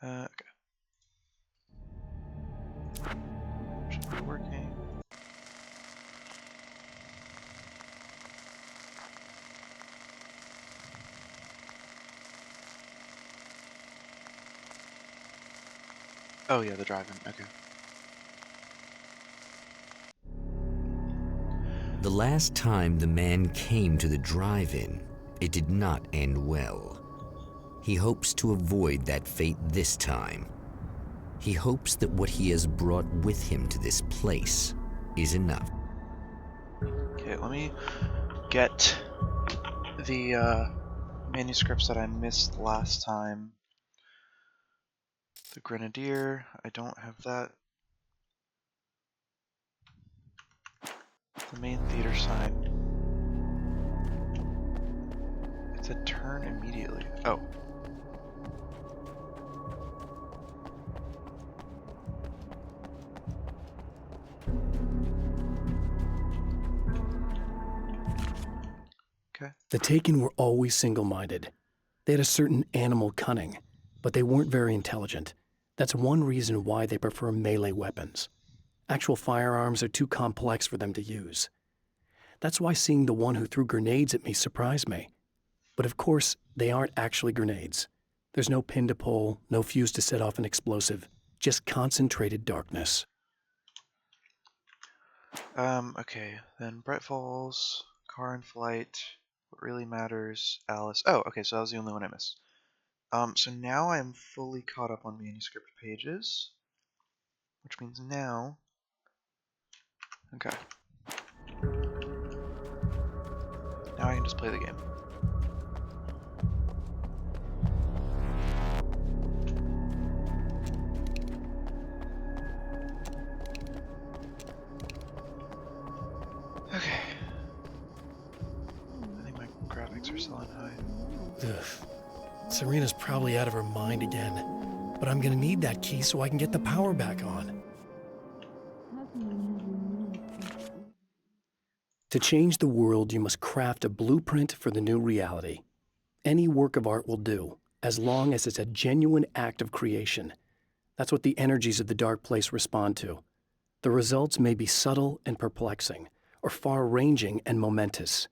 Okay. Should be working. Oh yeah, the drive-in. Okay. The last time the man came to the drive-in, it did not end well. He hopes to avoid that fate this time. He hopes that what he has brought with him to this place is enough. Okay, let me get the manuscripts that I missed last time. The Grenadier, I don't have that. The main theater sign. It said turn immediately. Oh. Okay. The Taken were always single-minded. They had a certain animal cunning, but they weren't very intelligent. That's one reason why they prefer melee weapons. Actual firearms are too complex for them to use. That's why seeing the one who threw grenades at me surprised me. But of course, they aren't actually grenades. There's no pin to pull, no fuse to set off an explosive, just concentrated darkness. Okay, then Bright Falls, Car in Flight, What Really Matters, Alice. Oh, okay, so that was the only one I missed. So now I'm fully caught up on manuscript pages, which means now... Okay. Now I can just play the game. Okay. I think my graphics are still on high. Ugh. Serena's probably out of her mind again, but I'm gonna need that key so I can get the power back on. To change the world, you must craft a blueprint for the new reality. Any work of art will do, as long as it's a genuine act of creation. That's what the energies of the dark place respond to. The results may be subtle and perplexing, or far-ranging and momentous.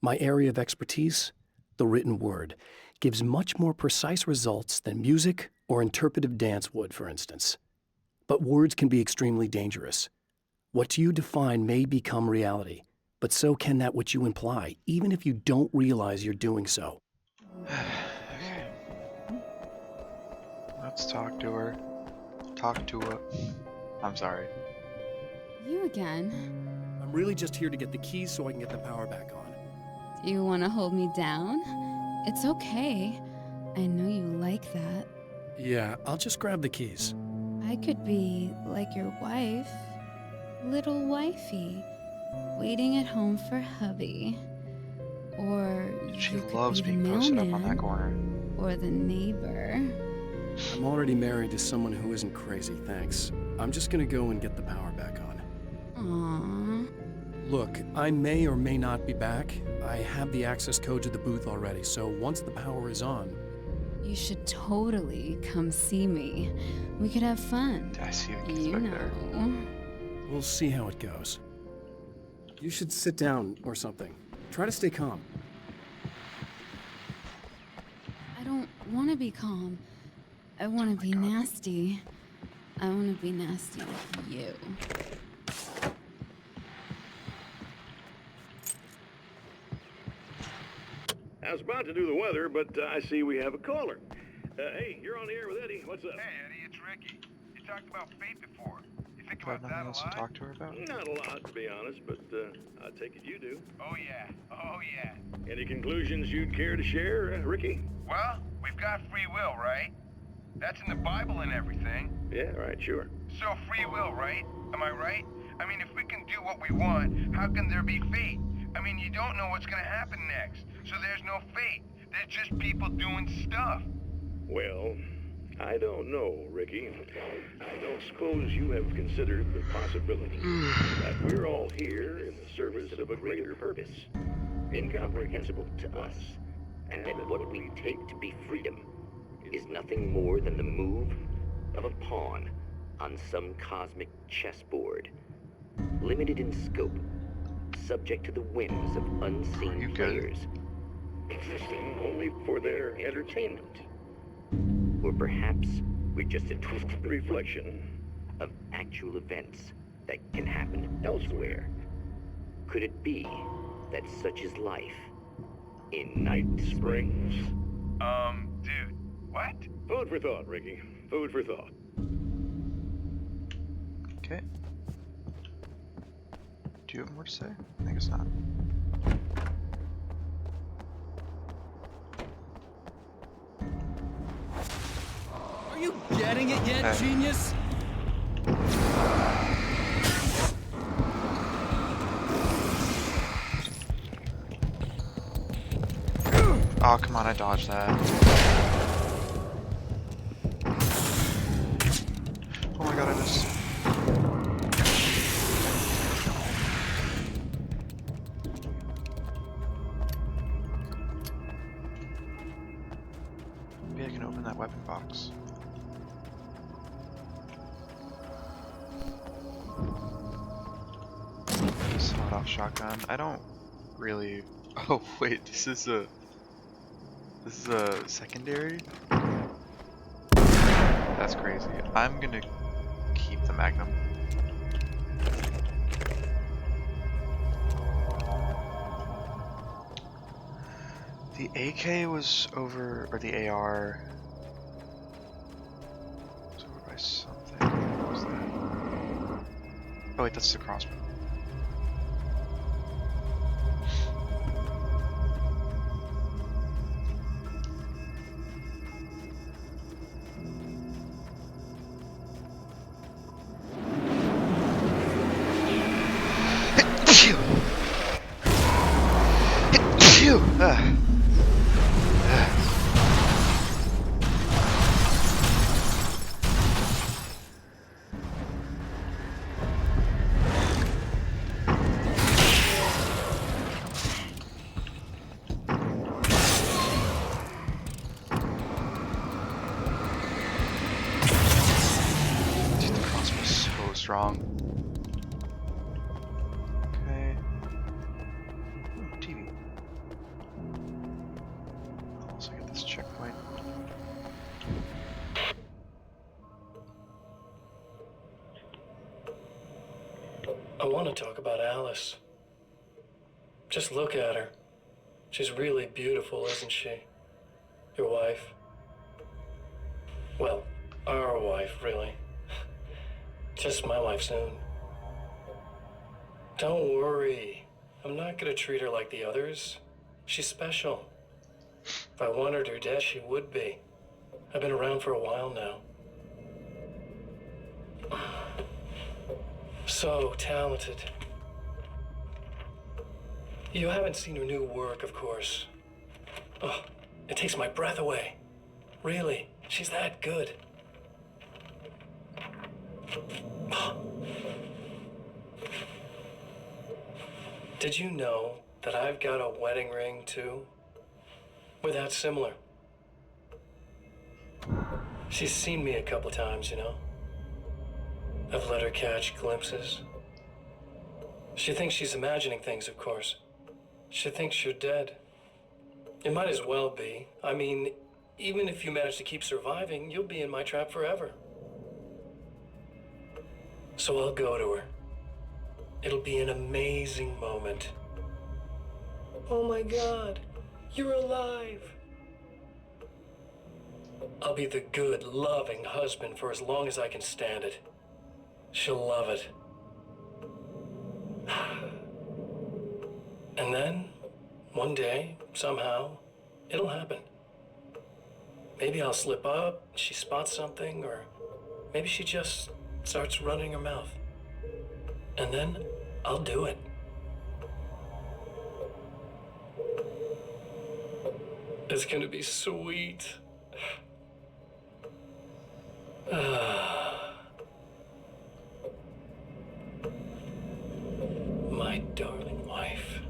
My area of expertise, the written word, gives much more precise results than music or interpretive dance would, for instance. But words can be extremely dangerous. What you define may become reality, but so can that which you imply, even if you don't realize you're doing so. Okay. Let's talk to her. Talk to her. I'm sorry. You again? I'm really just here to get the keys so I can get the power back on. Do you want to hold me down? It's okay. I know you like that. Yeah, I'll just grab the keys. I could be like your wife, little wifey, waiting at home for hubby. Or She you could loves be the being posted up on mailman, that corner. or the neighbor. I'm already married to someone who isn't crazy, thanks. I'm just gonna go and get the power back on. Aww. Look, I may or may not be back. I have the access code to the booth already, so once the power is on... You should totally come see me. We could have fun. I see the kids You back there. know. We'll see how it goes. You should sit down or something. Try to stay calm. I don't want to be calm. I want to be nasty. I want to be nasty with you. I was about to do the weather, but I see we have a caller. Hey, you're on the air with Eddie. What's up? Hey, Eddie, it's Ricky. You talked about fate before. You think Do I have about nothing that a else to lot? talk to her about? Not a lot, to be honest, but I take it you do. Oh, yeah. Oh, yeah. Any conclusions you'd care to share, Ricky? Well, we've got free will, right? That's in the Bible and everything. Yeah, right, sure. So free will, right? Am I right? I mean, if we can do what we want, how can there be fate? I mean, you don't know what's gonna happen next, so there's no fate. There's just people doing stuff. Well, I don't know, Ricky. I don't suppose you have considered the possibility that we're all here in the service of a greater purpose, incomprehensible to us. And then what it will take to be freedom is nothing more than the move of a pawn on some cosmic chessboard, limited in scope, subject to the whims of Are you unseen good? players, Existing only for their entertainment. or perhaps we're just a twisted Reflection of actual events that can happen elsewhere. Could it be that such is life in Night Springs? Dude, what? Food for thought, Ricky. Food for thought. Okay. Do you have more to say? I guess not. Are you getting it yet, Hey. genius? Oh, come on, I dodged that. Oh my god, I missed. Maybe I can open that weapon box. Sawed-off shotgun. I don't really... Oh wait, this is a secondary? That's crazy. I'm gonna keep the Magnum. The AK was over, or the AR was over by something. What was that? Oh wait, that's the crossbow. Phew! Phew! Dude, the crossbow's so strong. Okay. Ooh, TV. I'll also get this checkpoint. I want to talk about Alice. Just look at her. She's really beautiful, isn't she? Your wife. Well, our wife, really. Just my wife soon. Don't worry. I'm not gonna treat her like the others. She's special. If I wanted her dead, she would be. I've been around for a while now. So talented. You haven't seen her new work, of course. Oh, it takes my breath away. Really, she's that good. Did you know that I've got a wedding ring, too? We're that similar. She's seen me a couple times, you know? I've let her catch glimpses. She thinks she's imagining things, of course. She thinks you're dead. It might as well be. I mean, even if you manage to keep surviving, you'll be in my trap forever. So I'll go to her. It'll be an amazing moment. Oh my God, you're alive. I'll be the good, loving husband for as long as I can stand it. She'll love it. And then, one day, somehow, it'll happen. Maybe I'll slip up, she spots something, or maybe she just starts running her mouth. And then, I'll do it. It's gonna be sweet. My darling wife.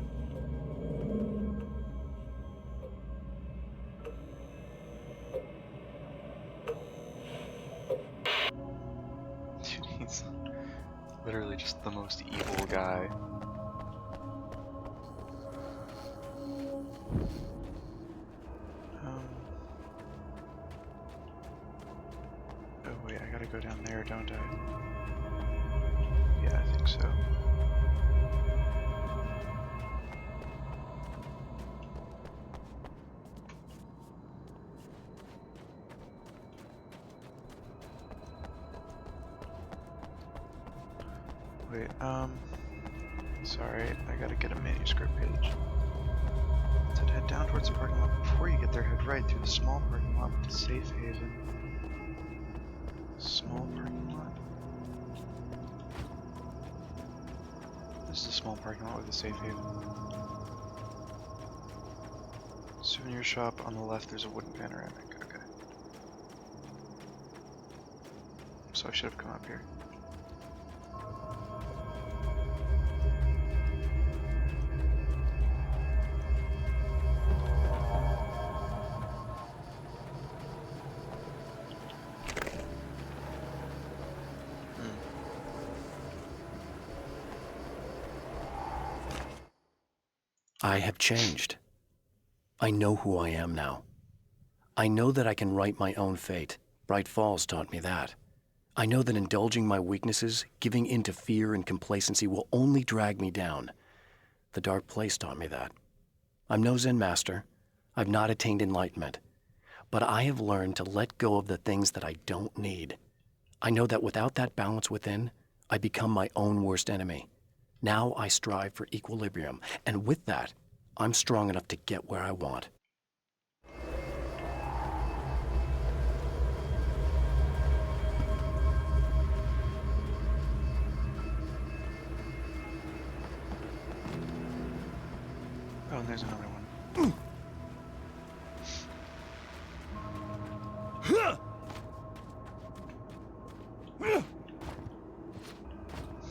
Literally just the most evil guy. Oh wait, I gotta go down there, don't I? Yeah, I think so. Wait, sorry, I gotta get a manuscript page. It said head down towards the parking lot. Before you get there, head right through the small parking lot to Safe Haven. Small parking lot? This is a small parking lot with a Safe Haven. Souvenir shop on the left, there's a wooden panoramic. Okay. So I should have come up here. I have changed. I know who I am now. I know that I can write my own fate. Bright Falls taught me that. I know that indulging my weaknesses, giving in to fear and complacency will only drag me down. The Dark Place taught me that. I'm no Zen master. I've not attained enlightenment. But I have learned to let go of the things that I don't need. I know that without that balance within, I become my own worst enemy. Now I strive for equilibrium, and with that, I'm strong enough to get where I want. Oh, and there's another one.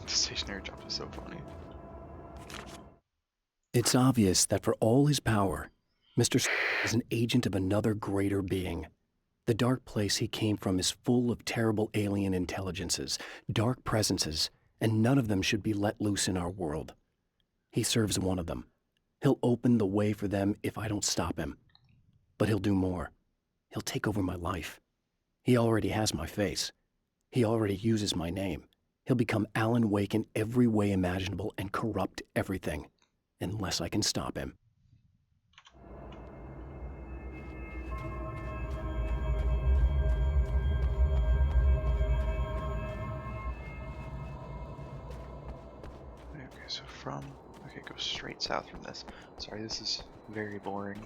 The stationary jump is so funny. It's obvious that for all his power, Mr. is an agent of another greater being. The dark place he came from is full of terrible alien intelligences, dark presences, and none of them should be let loose in our world. He serves one of them. He'll open the way for them if I don't stop him. But he'll do more. He'll take over my life. He already has my face. He already uses my name. He'll become Alan Wake in every way imaginable and corrupt everything, unless I can stop him. Okay, so okay, go straight south from this. Sorry, this is very boring.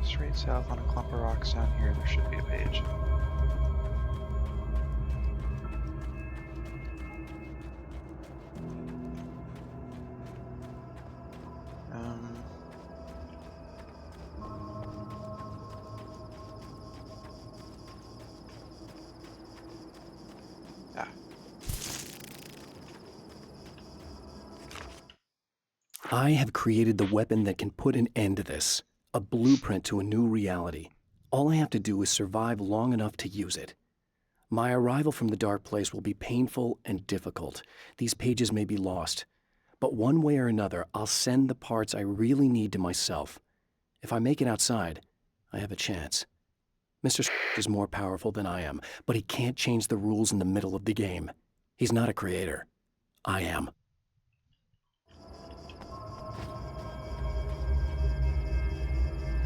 Straight south on a clump of rocks down here, there should be a page. I have created the weapon that can put an end to this, a blueprint to a new reality. All I have to do is survive long enough to use it. My arrival from the dark place will be painful and difficult. These pages may be lost. But one way or another, I'll send the parts I really need to myself. If I make it outside, I have a chance. Mr. is more powerful than I am, but he can't change the rules in the middle of the game. He's not a creator. I am.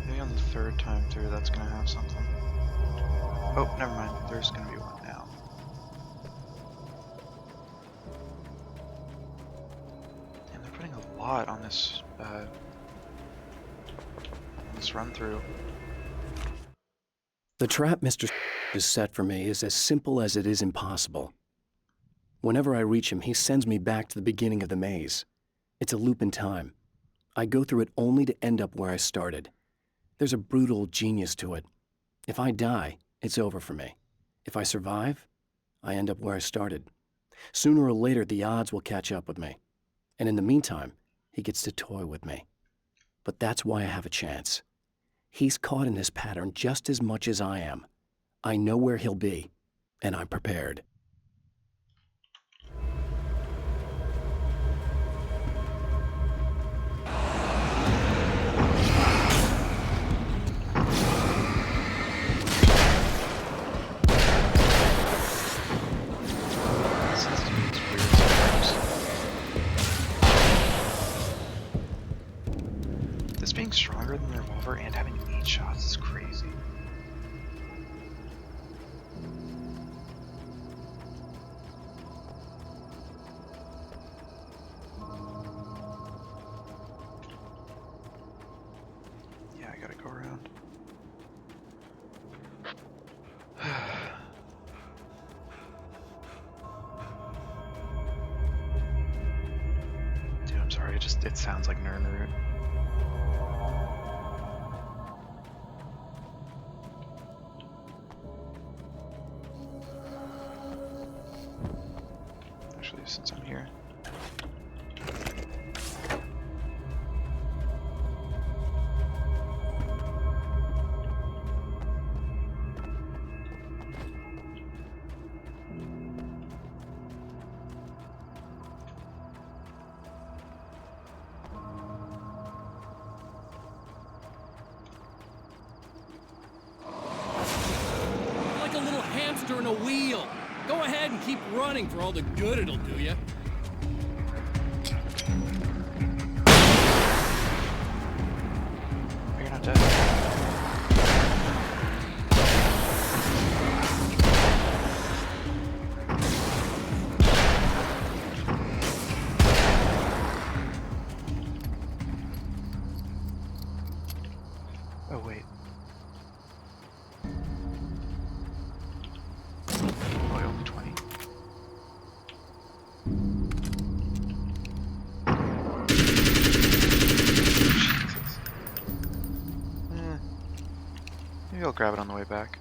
Maybe on the third time through that's gonna have something. Oh, never mind. There's gonna be one now. And they're putting a lot on this run through. The trap Mr. is set for me is as simple as it is impossible. Whenever I reach him, he sends me back to the beginning of the maze. It's a loop in time. I go through it only to end up where I started. There's a brutal genius to it. If I die, it's over for me. If I survive, I end up where I started. Sooner or later, the odds will catch up with me. And in the meantime, he gets to toy with me. But that's why I have a chance. He's caught in this pattern just as much as I am. I know where he'll be, and I'm prepared. This being stronger than the revolver and having 8 shots is crazy. Yeah, I gotta go around. Dude, I'm sorry, it sounds like Nirnroot. Actually, since I'm here. Like a little hamster in a wheel. Go ahead and keep running for all the good it'll do you. Oh, you're not dead. Oh, wait. Oh, only 20. Jesus. Maybe I'll grab it on the way back.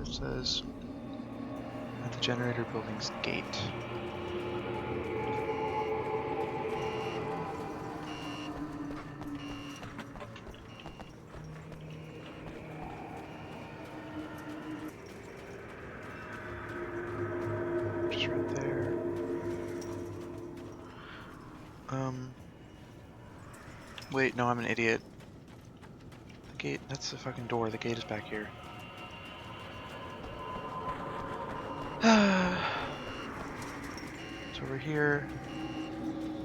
It says at the generator building's gate. Just right there. Wait, no, I'm an idiot. The gate, that's the fucking door. The gate is back here. It's over here.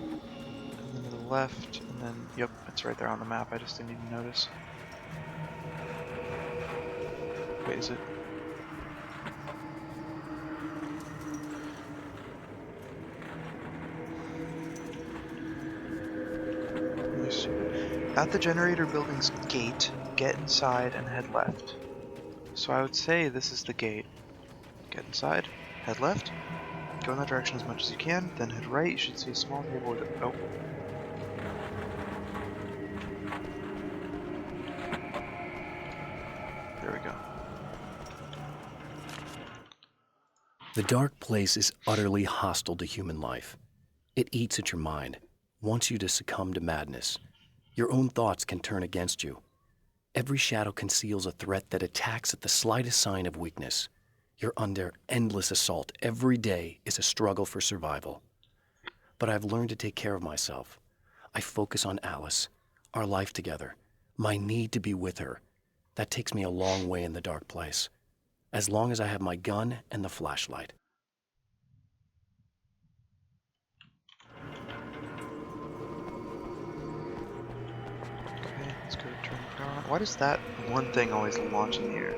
And then to the left, and then, yep, it's right there on the map. I just didn't even notice. Wait, is it? Let me see. At the generator building's gate, get inside and head left. So I would say this is the gate. Get inside, head left, go in that direction as much as you can, then head right. You should see a small table with oh. There we go. The dark place is utterly hostile to human life. It eats at your mind, wants you to succumb to madness. Your own thoughts can turn against you. Every shadow conceals a threat that attacks at the slightest sign of weakness. You're under endless assault. Every day is a struggle for survival. But I've learned to take care of myself. I focus on Alice, our life together, my need to be with her. That takes me a long way in the dark place, as long as I have my gun and the flashlight. Okay, let's go turn the power on. Why does that one thing always launch in the air?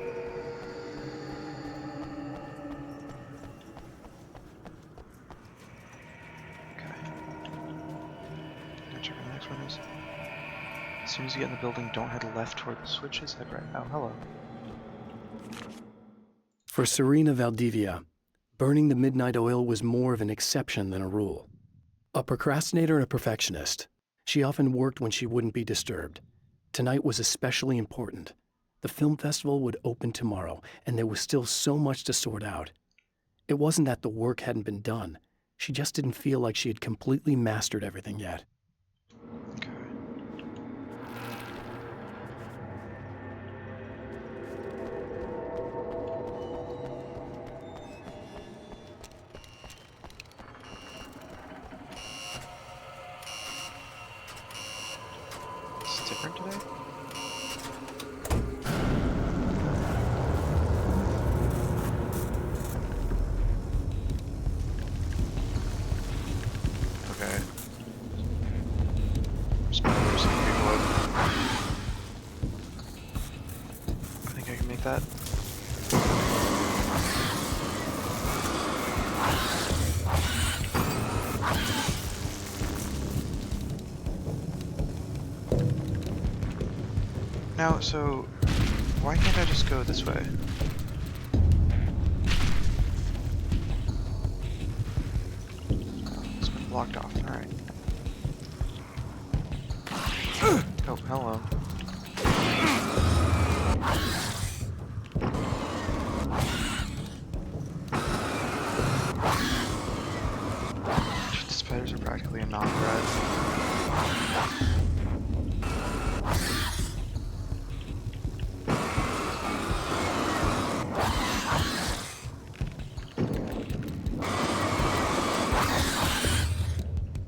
Check where the next one is. As soon as you get in the building, don't head left toward the switches, head right. Oh, hello. For Serena Valdivia, burning the midnight oil was more of an exception than a rule. A procrastinator and a perfectionist, she often worked when she wouldn't be disturbed. Tonight was especially important. The film festival would open tomorrow, and there was still so much to sort out. It wasn't that the work hadn't been done. She just didn't feel like she had completely mastered everything yet. Okay. It's different today? Okay. Spiders and people up. I think I can make that. Now, so why can't I just go this way? It's been blocked off. Alright. Oh, hello. The spiders are practically a non-threat.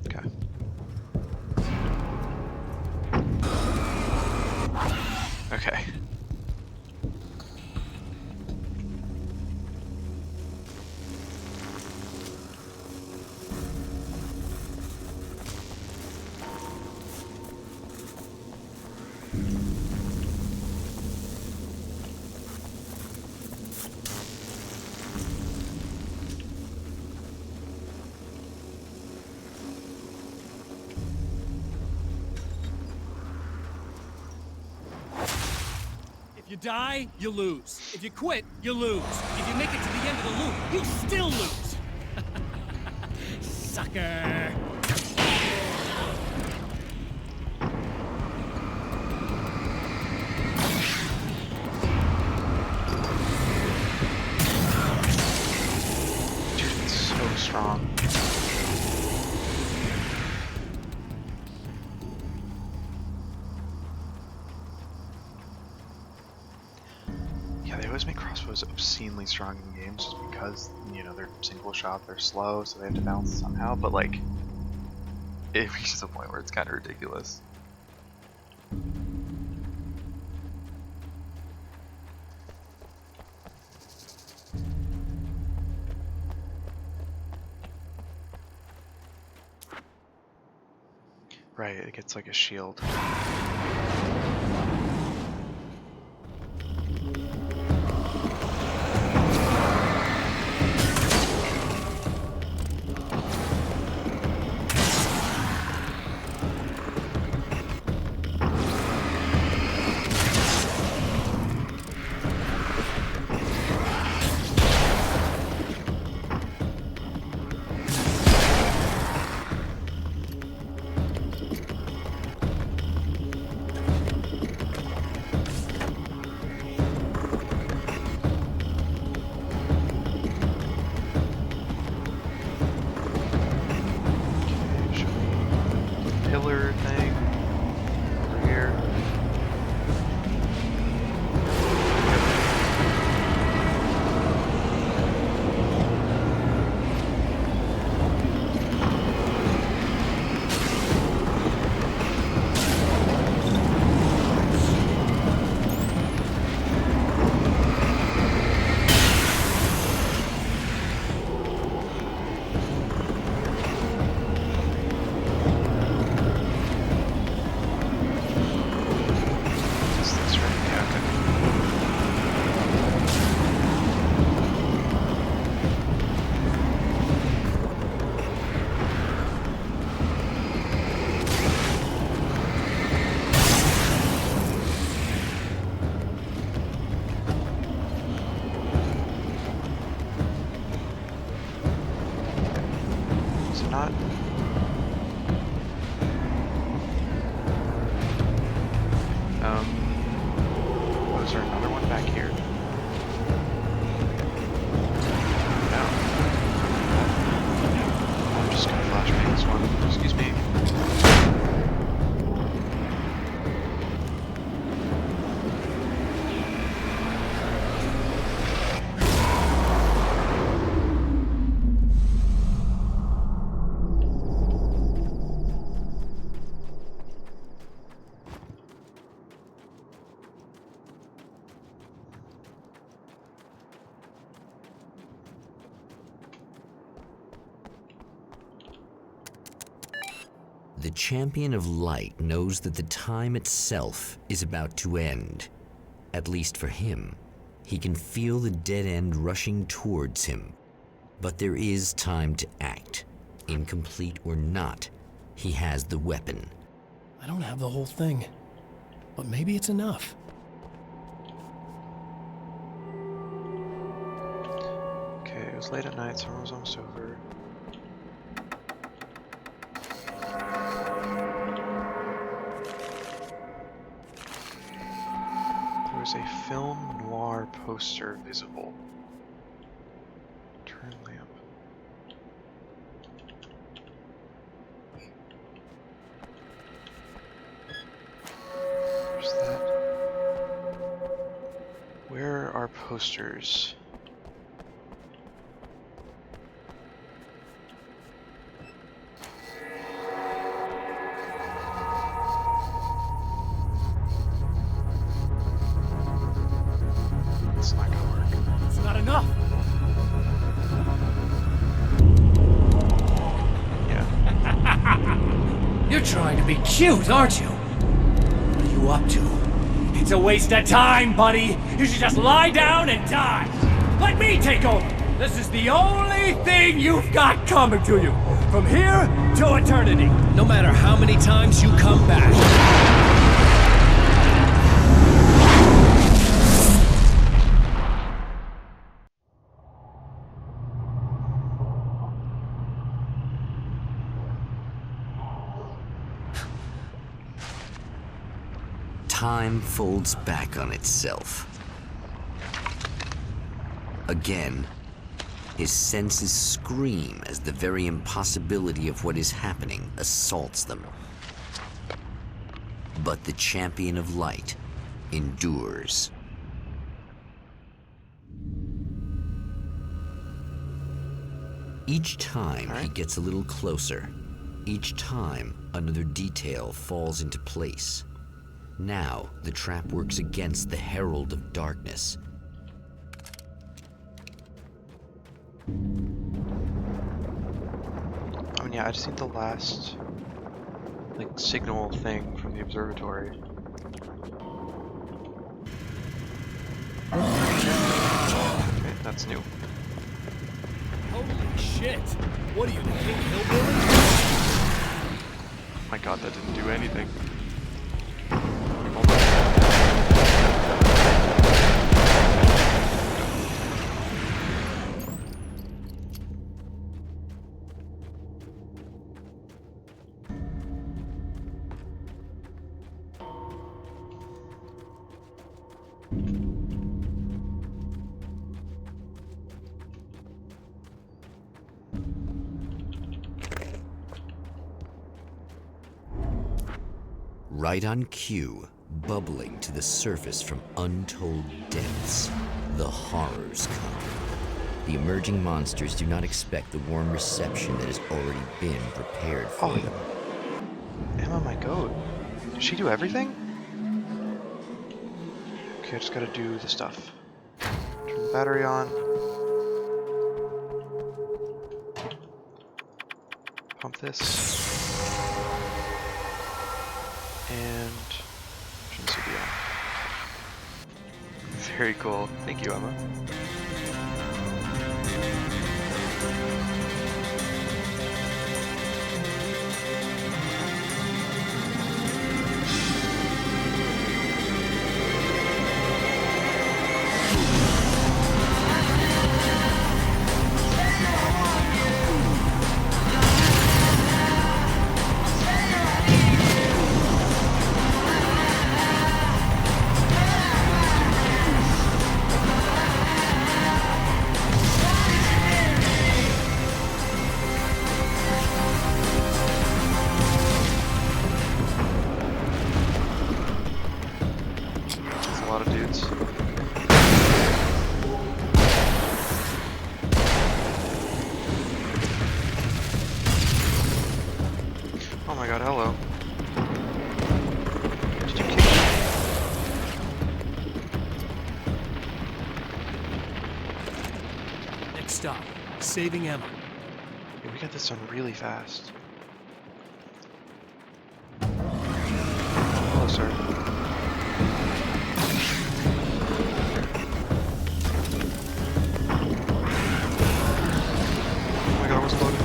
Okay. Okay. If you die, you lose. If you quit, you lose. If you make it to the end of the loop, you still lose. Sucker. Dude, it's so strong. Yeah, they always make crossbows obscenely strong in games just because, you know, they're single shot, they're slow, so they have to balance it somehow, but like, it reaches a point where it's kind of ridiculous. Right, it gets like a shield. is there another one back here? No. I'm just gonna flashbang this one. Excuse me. The Champion of Light knows that the time itself is about to end. At least for him. He can feel the dead end rushing towards him. But there is time to act. Incomplete or not, he has the weapon. I don't have the whole thing, but maybe it's enough. Okay, it was late at night, summer was almost over. There was a film noir poster visible. Turn lamp. Where's that? Where are posters? It's not gonna work. It's not enough. Yeah. You're trying to be cute, aren't you? What are you up to? It's a waste of time, buddy. You should just lie down and die. Let me take over. This is the only thing you've got coming to you. From here to eternity. No matter how many times you come back. Time folds back on itself. Again, his senses scream as the very impossibility of what is happening assaults them. But the Champion of Light endures. Each time he gets a little closer. Each time another detail falls into place. Now the trap works against the Herald of Darkness. I mean, yeah, I just need the last, like, signal thing from the observatory. Okay, that's new. Holy shit. What are you, the King Hillbilly? Oh my god, that didn't do anything. Right on cue, bubbling to the surface from untold depths, the horrors come. The emerging monsters do not expect the warm reception that has already been prepared for them. Emma, my goat. Did she do everything? Okay, I just gotta do the stuff. Turn the battery on. Pump this. And turn the CD on. Very cool. Thank you, Emma. dudes. Oh my god, hello. Did you kill me? Next stop, saving Emma. Yeah, we got this done really fast. Hello, sir. Oh my god, I wasn't loaded.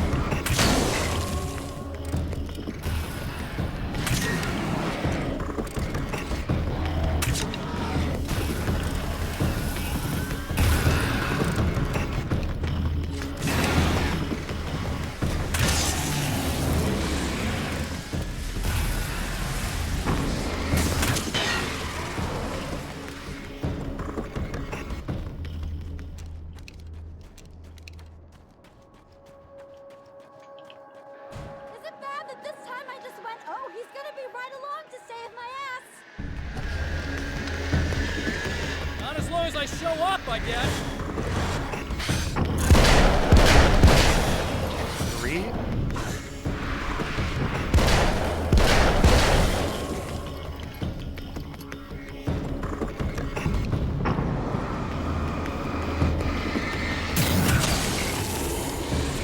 Is it bad that this time I just went, oh, he's gonna be right along to save my ass? Not as long as I show up, I guess. 3?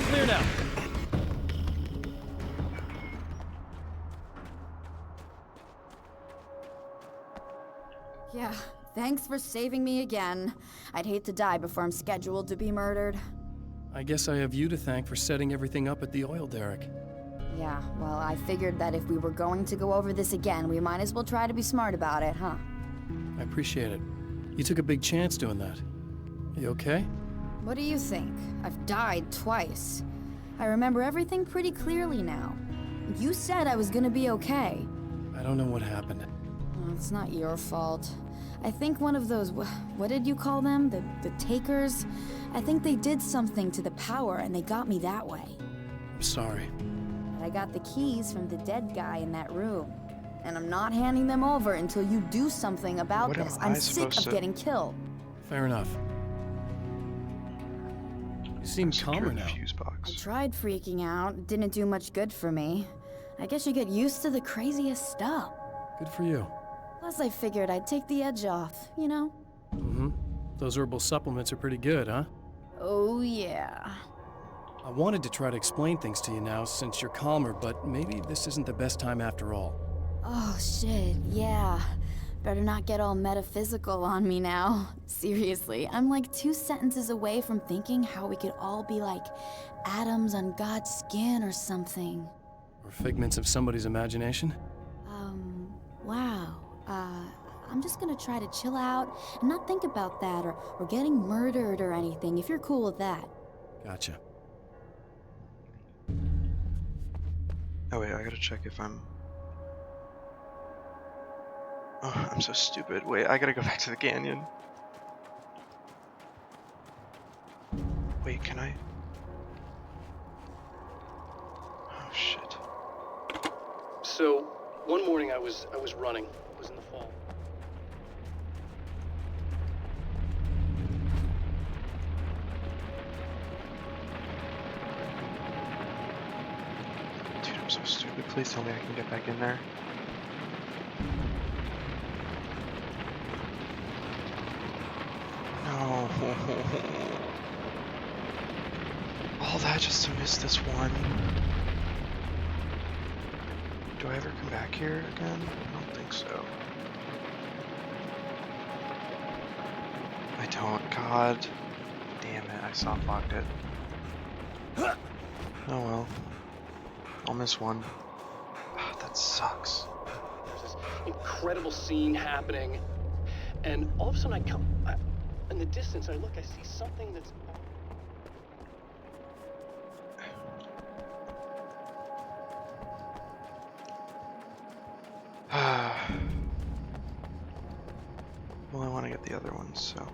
Clear now. Yeah, thanks for saving me again. I'd hate to die before I'm scheduled to be murdered. I guess I have you to thank for setting everything up at the oil derrick. Yeah, well, I figured that if we were going to go over this again, we might as well try to be smart about it, huh? I appreciate it. You took a big chance doing that. You okay? What do you think? I've died twice. I remember everything pretty clearly now. You said I was gonna be okay. I don't know what happened. Oh, it's not your fault. I think one of those, what did you call them? The takers? I think they did something to the power and they got me that way. I'm sorry. But I got the keys from the dead guy in that room. And I'm not handing them over until you do something about What am this. I I'm sick supposed of to- getting killed. Fair enough. You seem calmer Secured now. fuse I box. tried freaking out. It didn't do much good for me. I guess you get used to the craziest stuff. Good for you. Plus, I figured I'd take the edge off, you know? Mm-hmm. Those herbal supplements are pretty good, huh? Oh, yeah. I wanted to try to explain things to you now since you're calmer, but maybe this isn't the best time after all. Oh, shit, yeah. Better not get all metaphysical on me now. Seriously, I'm like 2 sentences away from thinking how we could all be like atoms on God's skin or something. Or figments of somebody's imagination? Wow. I'm just gonna try to chill out and not think about that or getting murdered or anything, if you're cool with that. Gotcha. Oh wait, I gotta check if I'm... Oh, I'm so stupid. Wait, I gotta go back to the canyon. Wait, can I? Oh shit. So, one morning I was running. It was in the fall. Dude, I'm so stupid. Please tell me I can get back in there. No. All that just to miss this one. Do I ever come back here again? I don't think so. I don't. God. Damn it, I soft locked it. Oh well. I'll miss one. Ah, that sucks. There's this incredible scene happening, and all of a sudden in the distance I look, I see something that's... Well, I want to get the other ones, so...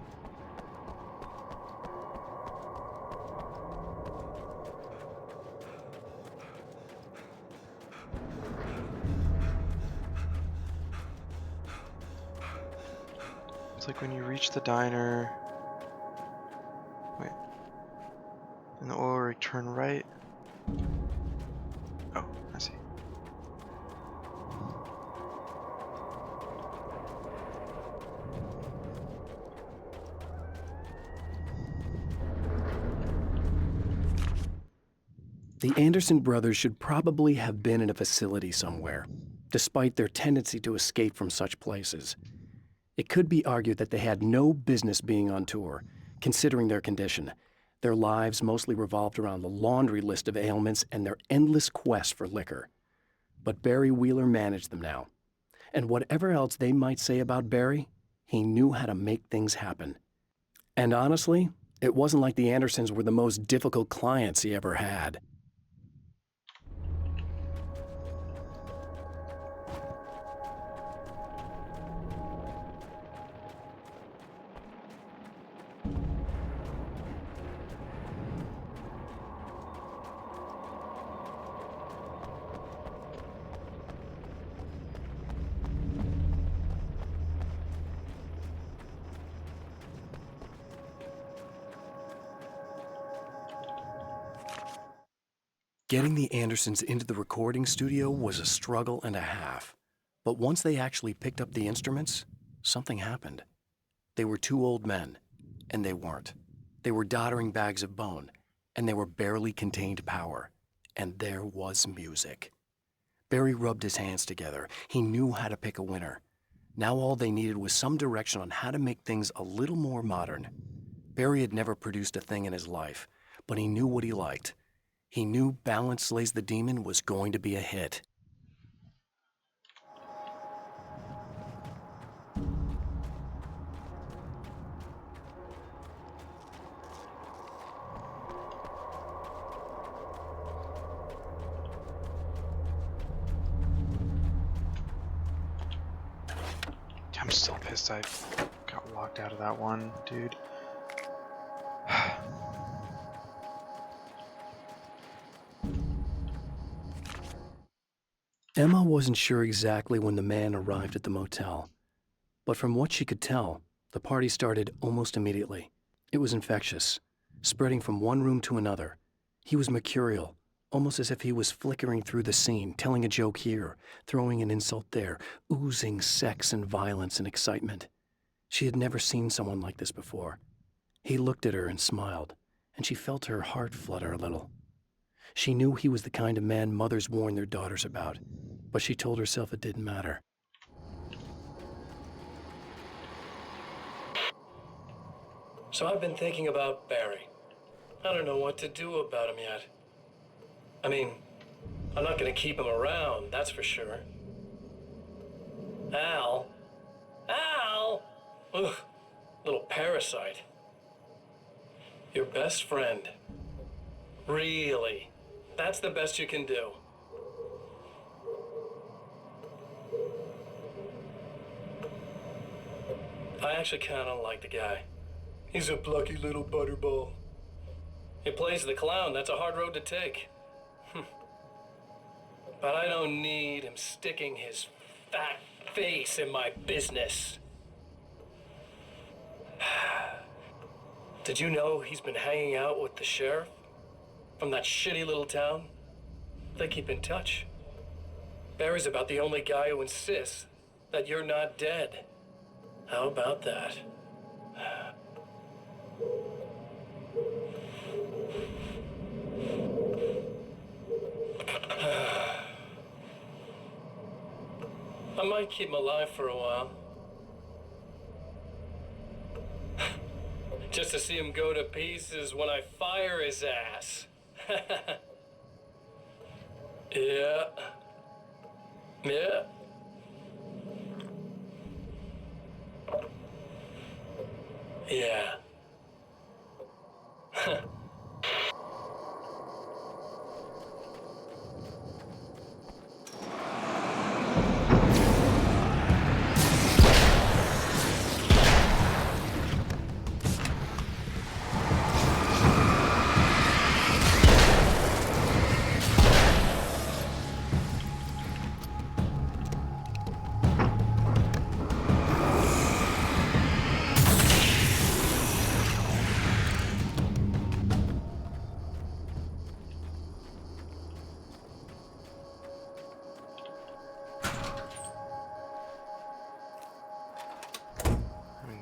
It's like when you reach the diner. Wait. And the oil rig turn right. Oh, I see. The Anderson brothers should probably have been in a facility somewhere, despite their tendency to escape from such places. It could be argued that they had no business being on tour, considering their condition. Their lives mostly revolved around the laundry list of ailments and their endless quest for liquor. But Barry Wheeler managed them now. And whatever else they might say about Barry, he knew how to make things happen. And honestly, it wasn't like the Andersons were the most difficult clients he ever had. Getting the Andersons into the recording studio was a struggle and a half. But once they actually picked up the instruments, something happened. They were two old men, and they weren't. They were doddering bags of bone, and they were barely contained power. And there was music. Barry rubbed his hands together. He knew how to pick a winner. Now all they needed was some direction on how to make things a little more modern. Barry had never produced a thing in his life, but he knew what he liked. He knew Balance Slays the Demon was going to be a hit. I'm still pissed I got locked out of that one, dude. Emma wasn't sure exactly when the man arrived at the motel, but from what she could tell, the party started almost immediately. It was infectious, spreading from one room to another. He was mercurial, almost as if he was flickering through the scene, telling a joke here, throwing an insult there, oozing sex and violence and excitement. She had never seen someone like this before. He looked at her and smiled, and she felt her heart flutter a little. She knew he was the kind of man mothers warn their daughters about, but she told herself it didn't matter. So I've been thinking about Barry. I don't know what to do about him yet. I mean, I'm not gonna keep him around, that's for sure. Al? Ugh, little parasite. Your best friend. Really? That's the best you can do. I actually kinda like the guy. He's a plucky little butterball. He plays the clown, that's a hard road to take. But I don't need him sticking his fat face in my business. Did you know he's been hanging out with the sheriff from that shitty little town? They keep in touch. Barry's about the only guy who insists that you're not dead. How about that? I might keep him alive for a while. Just to see him go to pieces when I fire his ass. Yeah. Yeah. Yeah.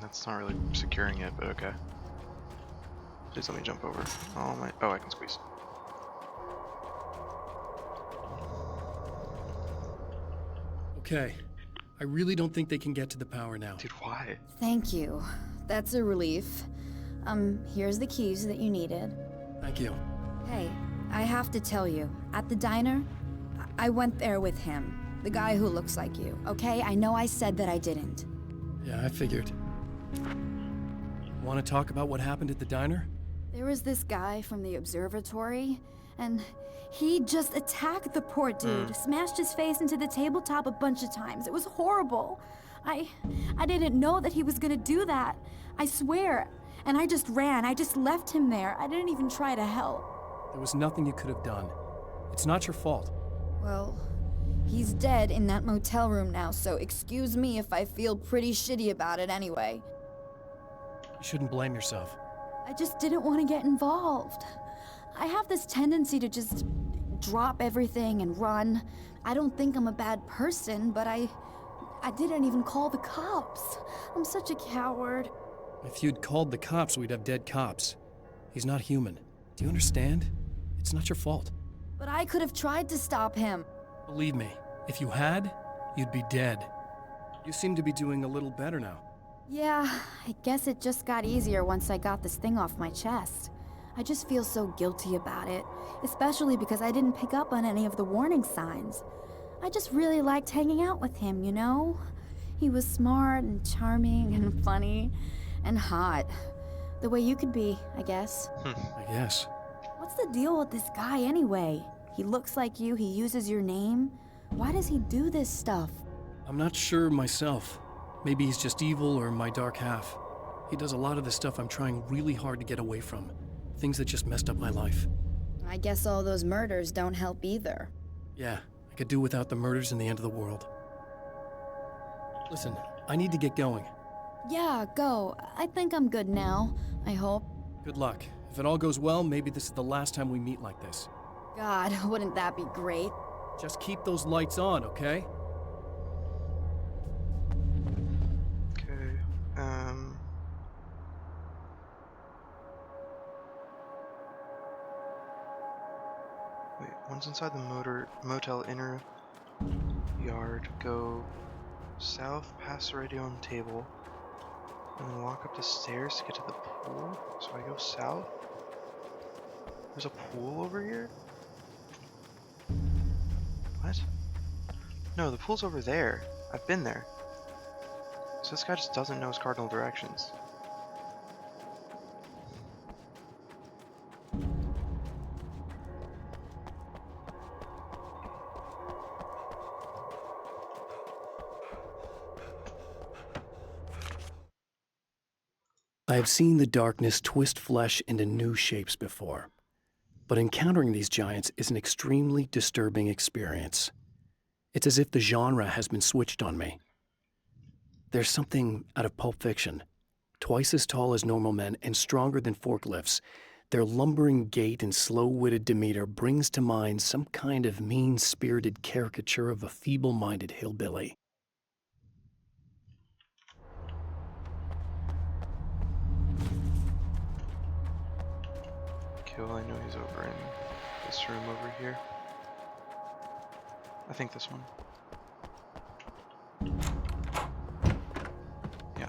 that's not really securing it, but okay. Please let me jump over. Oh, I can squeeze. Okay. I really don't think they can get to the power now. Dude, why? Thank you. That's a relief. Here's the keys that you needed. Thank you. Hey, I have to tell you, at the diner, I went there with him. The guy who looks like you, okay? I know I said that I didn't. Yeah, I figured. Want to talk about what happened at the diner? There was this guy from the observatory, and he just attacked the poor dude, smashed his face into the tabletop a bunch of times. It was horrible. I didn't know that he was gonna do that. I swear. And I just ran. I just left him there. I didn't even try to help. There was nothing you could have done. It's not your fault. Well, he's dead in that motel room now, so excuse me if I feel pretty shitty about it anyway. You shouldn't blame yourself. I just didn't want to get involved. I have this tendency to just drop everything and run. I don't think I'm a bad person, but I didn't even call the cops. I'm such a coward. If you'd called the cops, we'd have dead cops. He's not human. Do you understand? It's not your fault. But I could have tried to stop him. Believe me, if you had, you'd be dead. You seem to be doing a little better now. Yeah, I guess it just got easier once I got this thing off my chest. I just feel so guilty about it, especially because I didn't pick up on any of the warning signs. I just really liked hanging out with him, you know? He was smart and charming and funny and hot. The way you could be, I guess. I guess. What's the deal with this guy anyway? He looks like you, he uses your name. Why does he do this stuff? I'm not sure myself. Maybe he's just evil or my dark half. He does a lot of the stuff I'm trying really hard to get away from. Things that just messed up my life. I guess all those murders don't help either. Yeah, I could do without the murders and the end of the world. Listen, I need to get going. Yeah, go. I think I'm good now. I hope. Good luck. If it all goes well, maybe this is the last time we meet like this. God, wouldn't that be great? Just keep those lights on, okay? Okay, wait, one's inside the motel inner yard. Go south past the radio and table, and then walk up the stairs to get to the pool. So I go south. There's a pool over here? What? No, the pool's over there. I've been there. So this guy just doesn't know his cardinal directions. I have seen the darkness twist flesh into new shapes before, but encountering these giants is an extremely disturbing experience. It's as if the genre has been switched on me. There's something out of Pulp Fiction. Twice as tall as normal men and stronger than forklifts, their lumbering gait and slow-witted demeanor brings to mind some kind of mean-spirited caricature of a feeble-minded hillbilly. Okay, well I know he's over in this room over here. I think this one. Yeah.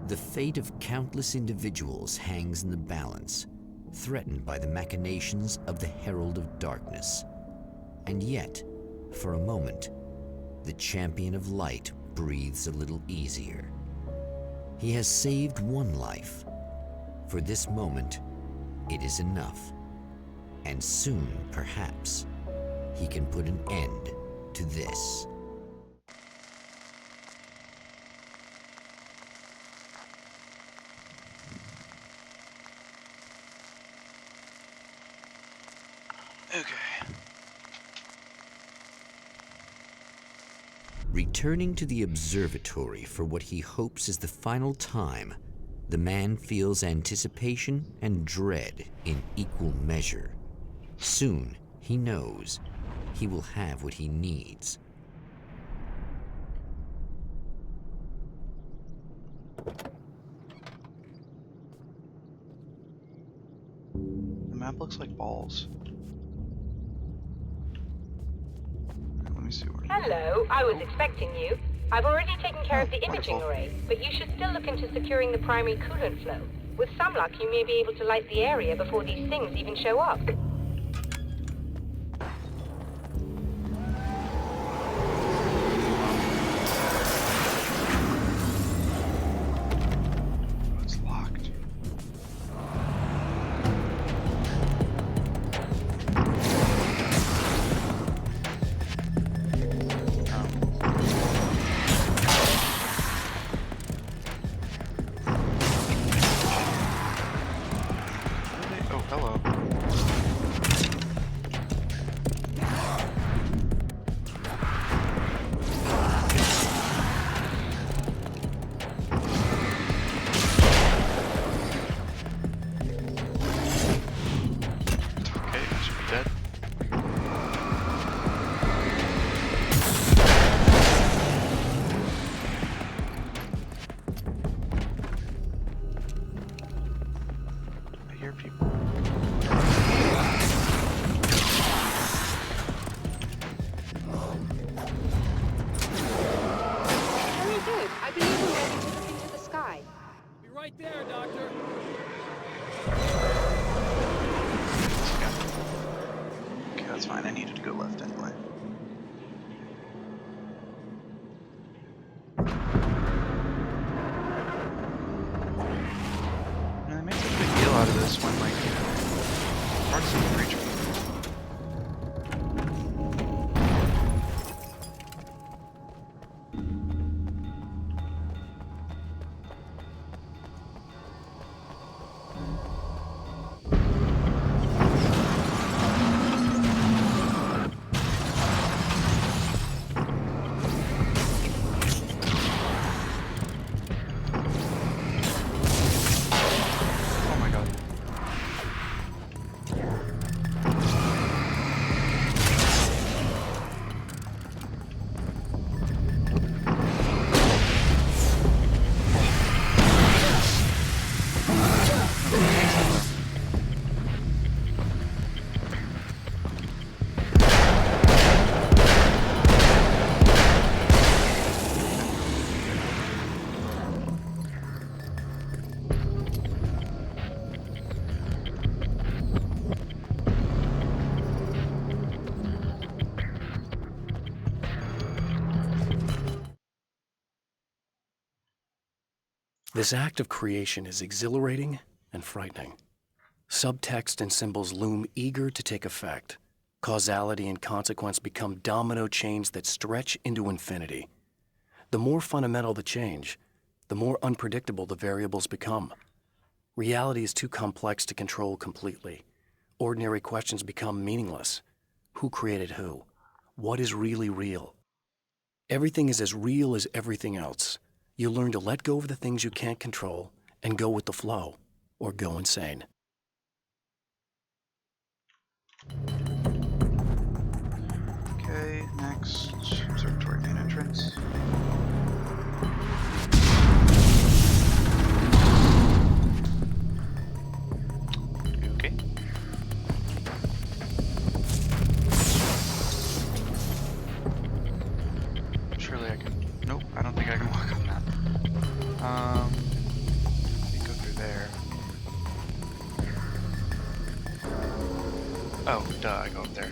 The fate of countless individuals hangs in the balance, threatened by the machinations of the Herald of Darkness. And yet, for a moment, the Champion of Light breathes a little easier. He has saved one life. For this moment, it is enough. And soon, perhaps, he can put an end to this. Okay. Returning to the observatory for what he hopes is the final time, the man feels anticipation and dread in equal measure. Soon, he knows, he will have what he needs. The map looks like balls. Right, let me see where. Hello, I was expecting you. I've already taken care of the imaging wonderful. array, but you should still look into securing the primary coolant flow. With some luck, you may be able to light the area before these things even show up. It's locked. Oh, hello. Okay, I should be dead. I hear people. Very good. I believe we're ready to look into the sky. Be right there, Doctor. Okay, that's fine. I needed to go left anyway. And they make such a big deal out of this when, like, parts of the creature. Oh my god. This act of creation is exhilarating and frightening. Subtext and symbols loom eager to take effect. Causality and consequence become domino chains that stretch into infinity. The more fundamental the change, the more unpredictable the variables become. Reality is too complex to control completely. Ordinary questions become meaningless. Who created who? What is really real? Everything is as real as everything else. You learn to let go of the things you can't control and go with the flow, or go insane. Okay, next. Observatory main entrance. Okay. Surely I can. Nope, I don't think I can walk on that. Let me go through there. Oh, duh, I go up there.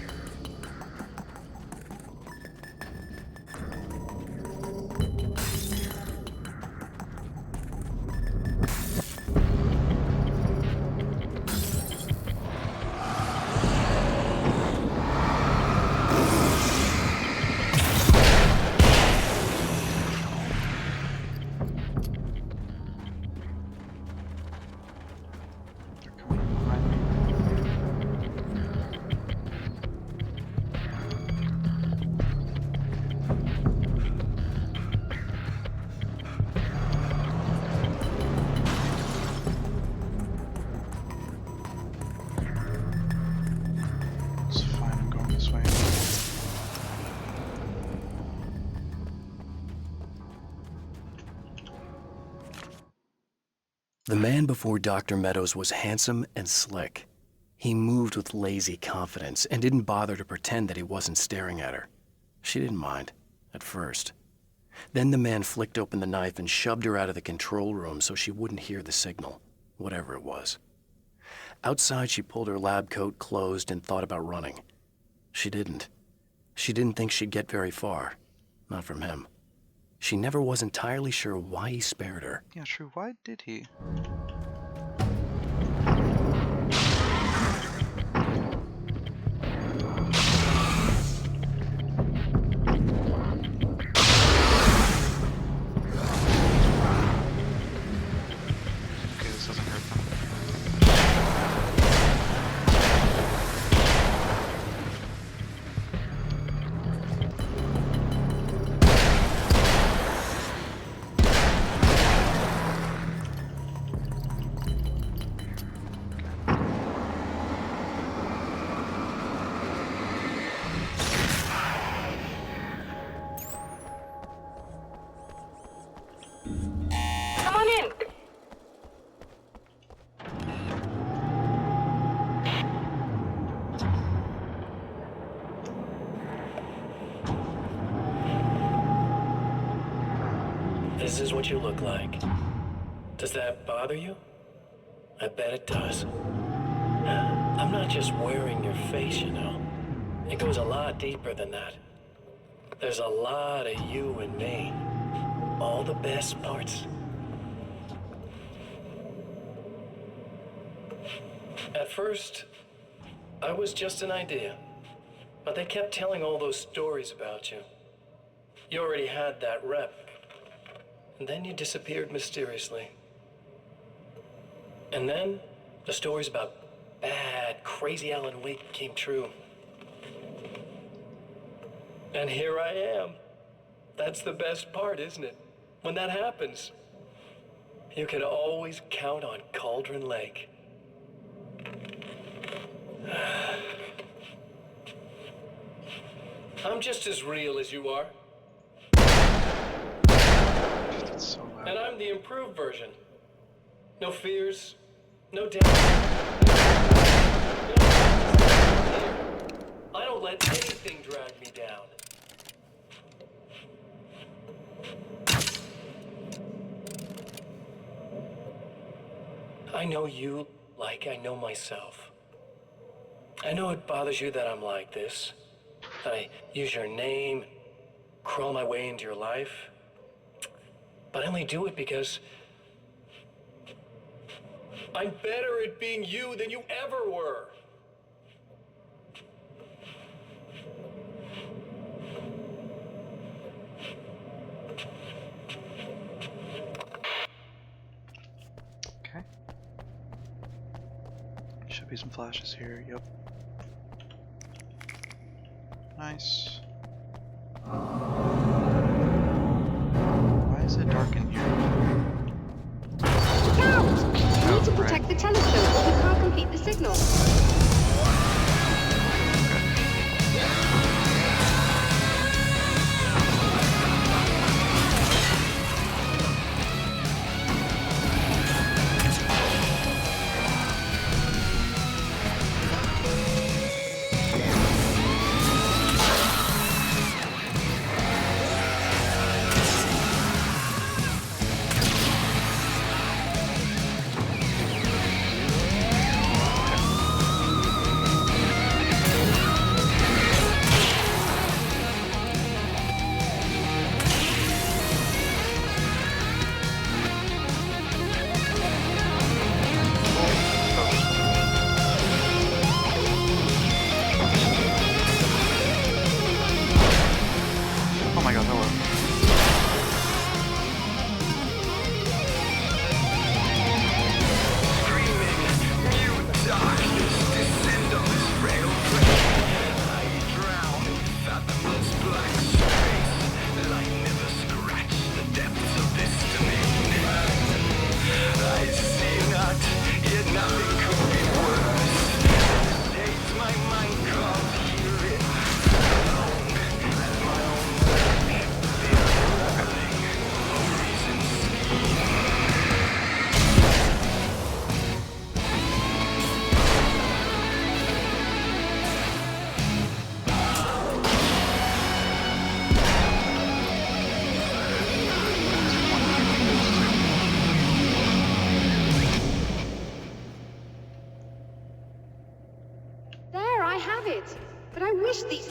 The man before Dr. Meadows was handsome and slick. He moved with lazy confidence and didn't bother to pretend that he wasn't staring at her. She didn't mind, at first. Then the man flicked open the knife and shoved her out of the control room so she wouldn't hear the signal, whatever it was. Outside, she pulled her lab coat closed and thought about running. She didn't. She didn't think she'd get very far. Not from him. She never was entirely sure why he spared her. Yeah, true. Why did he? Okay, this doesn't hurt them. Come on in. This is what you look like. Does that bother you? I bet it does. I'm not just wearing your face, you know. It goes a lot deeper than that. There's a lot of you and me. All the best parts. At first, I was just an idea. But they kept telling all those stories about you. You already had that rep. And then you disappeared mysteriously. And then, the stories about bad, crazy Alan Wake came true. And here I am. That's the best part, isn't it? When that happens, you can always count on Cauldron Lake. I'm just as real as you are. So loud. And I'm the improved version. No fears, no doubt. I don't let anything drag me down. I know you like I know myself. I know it bothers you that I'm like this. That I use your name, crawl my way into your life. But I only do it because I'm better at being you than you ever were. Okay. Should be some flashes here. Yep. Nice. Why is it dark in here? Scout! We need to protect the telescope or we can't complete the signal.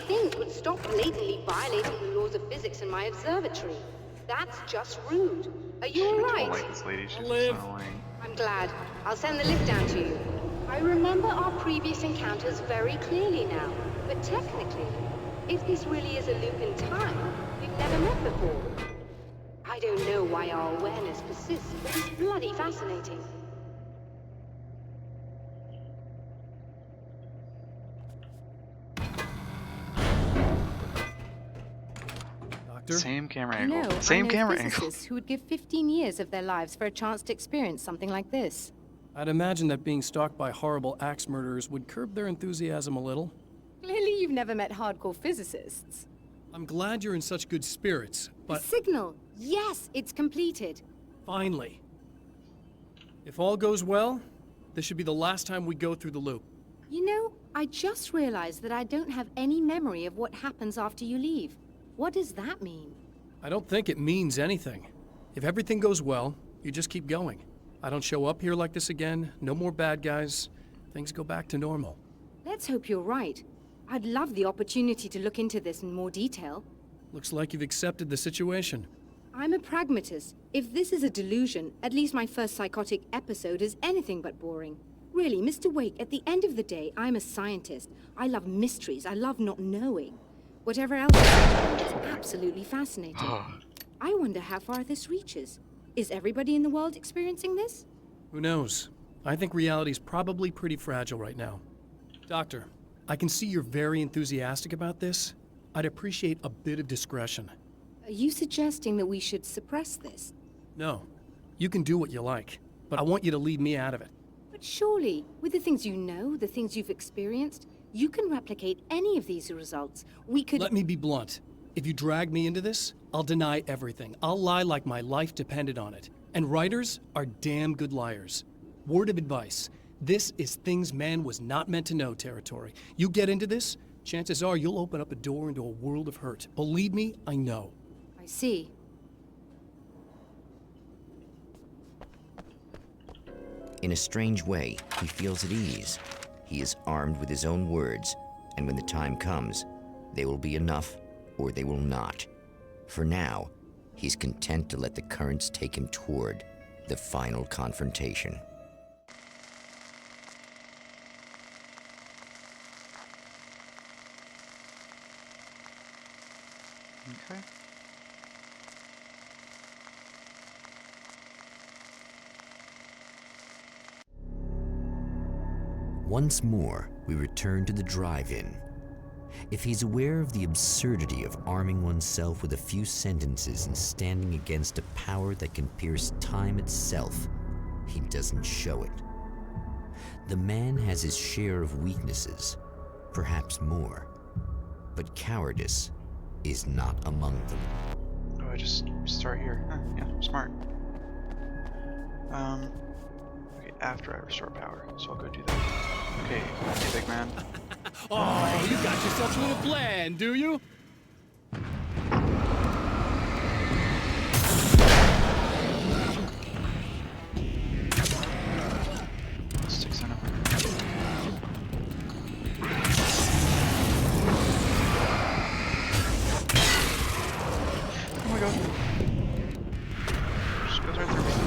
things would stop blatantly violating the laws of physics in my observatory. That's just rude. Are you I don't alright? like this lady. She's live. so annoying. I'm glad. I'll send the lift down to you. I remember our previous encounters very clearly now. But technically, if this really is a loop in time, we've never met before. I don't know why our awareness persists, but it's bloody fascinating. Doctor? Same camera I angle. know. Same I know camera angle. physicists who would give 15 years of their lives for a chance to experience something like this. I'd imagine that being stalked by horrible axe murderers would curb their enthusiasm a little. Clearly, you've never met hardcore physicists. I'm glad you're in such good spirits, The but signal! Yes, it's completed. finally. If all goes well, this should be the last time we go through the loop. You know, I just realized that I don't have any memory of what happens after you leave. What does that mean? I don't think it means anything. If everything goes well, you just keep going. I don't show up here like this again, no more bad guys. Things go back to normal. Let's hope you're right. I'd love the opportunity to look into this in more detail. Looks like you've accepted the situation. I'm a pragmatist. If this is a delusion, at least my first psychotic episode is anything but boring. Really, Mr. Wake, at the end of the day, I'm a scientist. I love mysteries. I love not knowing. Whatever else is absolutely fascinating. I wonder how far this reaches. Is everybody in the world experiencing this? Who knows? I think reality's probably pretty fragile right now. Doctor, I can see you're very enthusiastic about this. I'd appreciate a bit of discretion. Are you suggesting that we should suppress this? No, you can do what you like, but I want you to leave me out of it. But surely, with the things you know, the things you've experienced, you can replicate any of these results. We could— Let me be blunt. If you drag me into this, I'll deny everything. I'll lie like my life depended on it. And writers are damn good liars. Word of advice. This is things man was not meant to know territory. You get into this, chances are you'll open up a door into a world of hurt. Believe me, I know. I see. In a strange way, he feels at ease. He is armed with his own words, and when the time comes, they will be enough or they will not. For now, he's content to let the currents take him toward the final confrontation. Okay. Once more, we return to the drive-in. If he's aware of the absurdity of arming oneself with a few sentences and standing against a power that can pierce time itself, he doesn't show it. The man has his share of weaknesses, perhaps more, but cowardice is not among them. Oh, I just start here. Huh, yeah, smart. Okay, after I restore power, so I'll go do that. Okay, big man. Oh, you got yourself a little plan, do you? Sticks in him. Oh my god. Just goes right through me.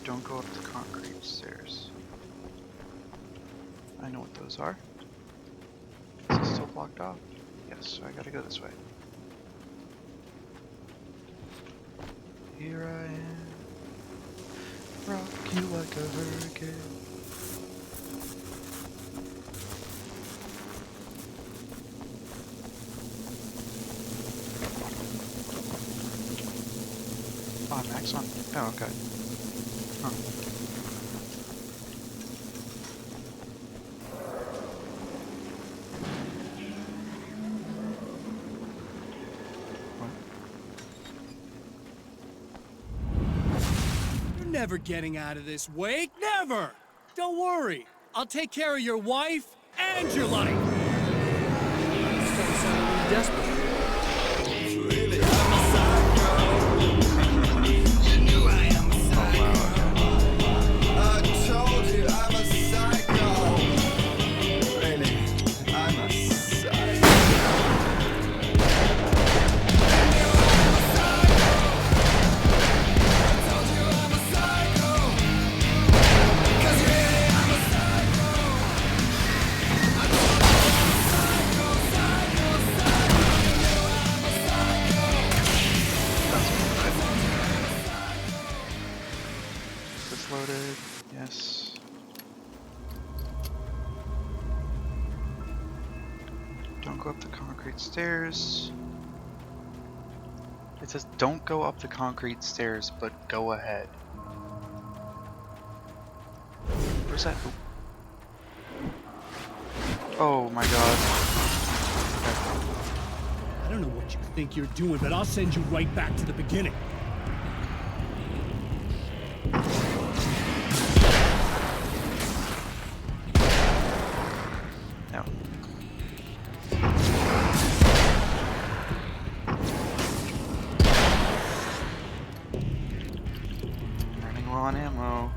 Don't go up the concrete stairs. I know what those are. Is it still blocked off? Yes, so I gotta go this way. Here I am, rock you like a hurricane. Oh, Max on. Oh, okay. Huh. You're never getting out of this, Wake. Never! Don't worry. I'll take care of your wife and your life. You started to sound a little desperate. Loaded, yes. Don't go up the concrete stairs. It says don't go up the concrete stairs, but go ahead. Where's that? Oh my god. I don't know what you think you're doing, but I'll send you right back to the beginning. No. Running low on ammo.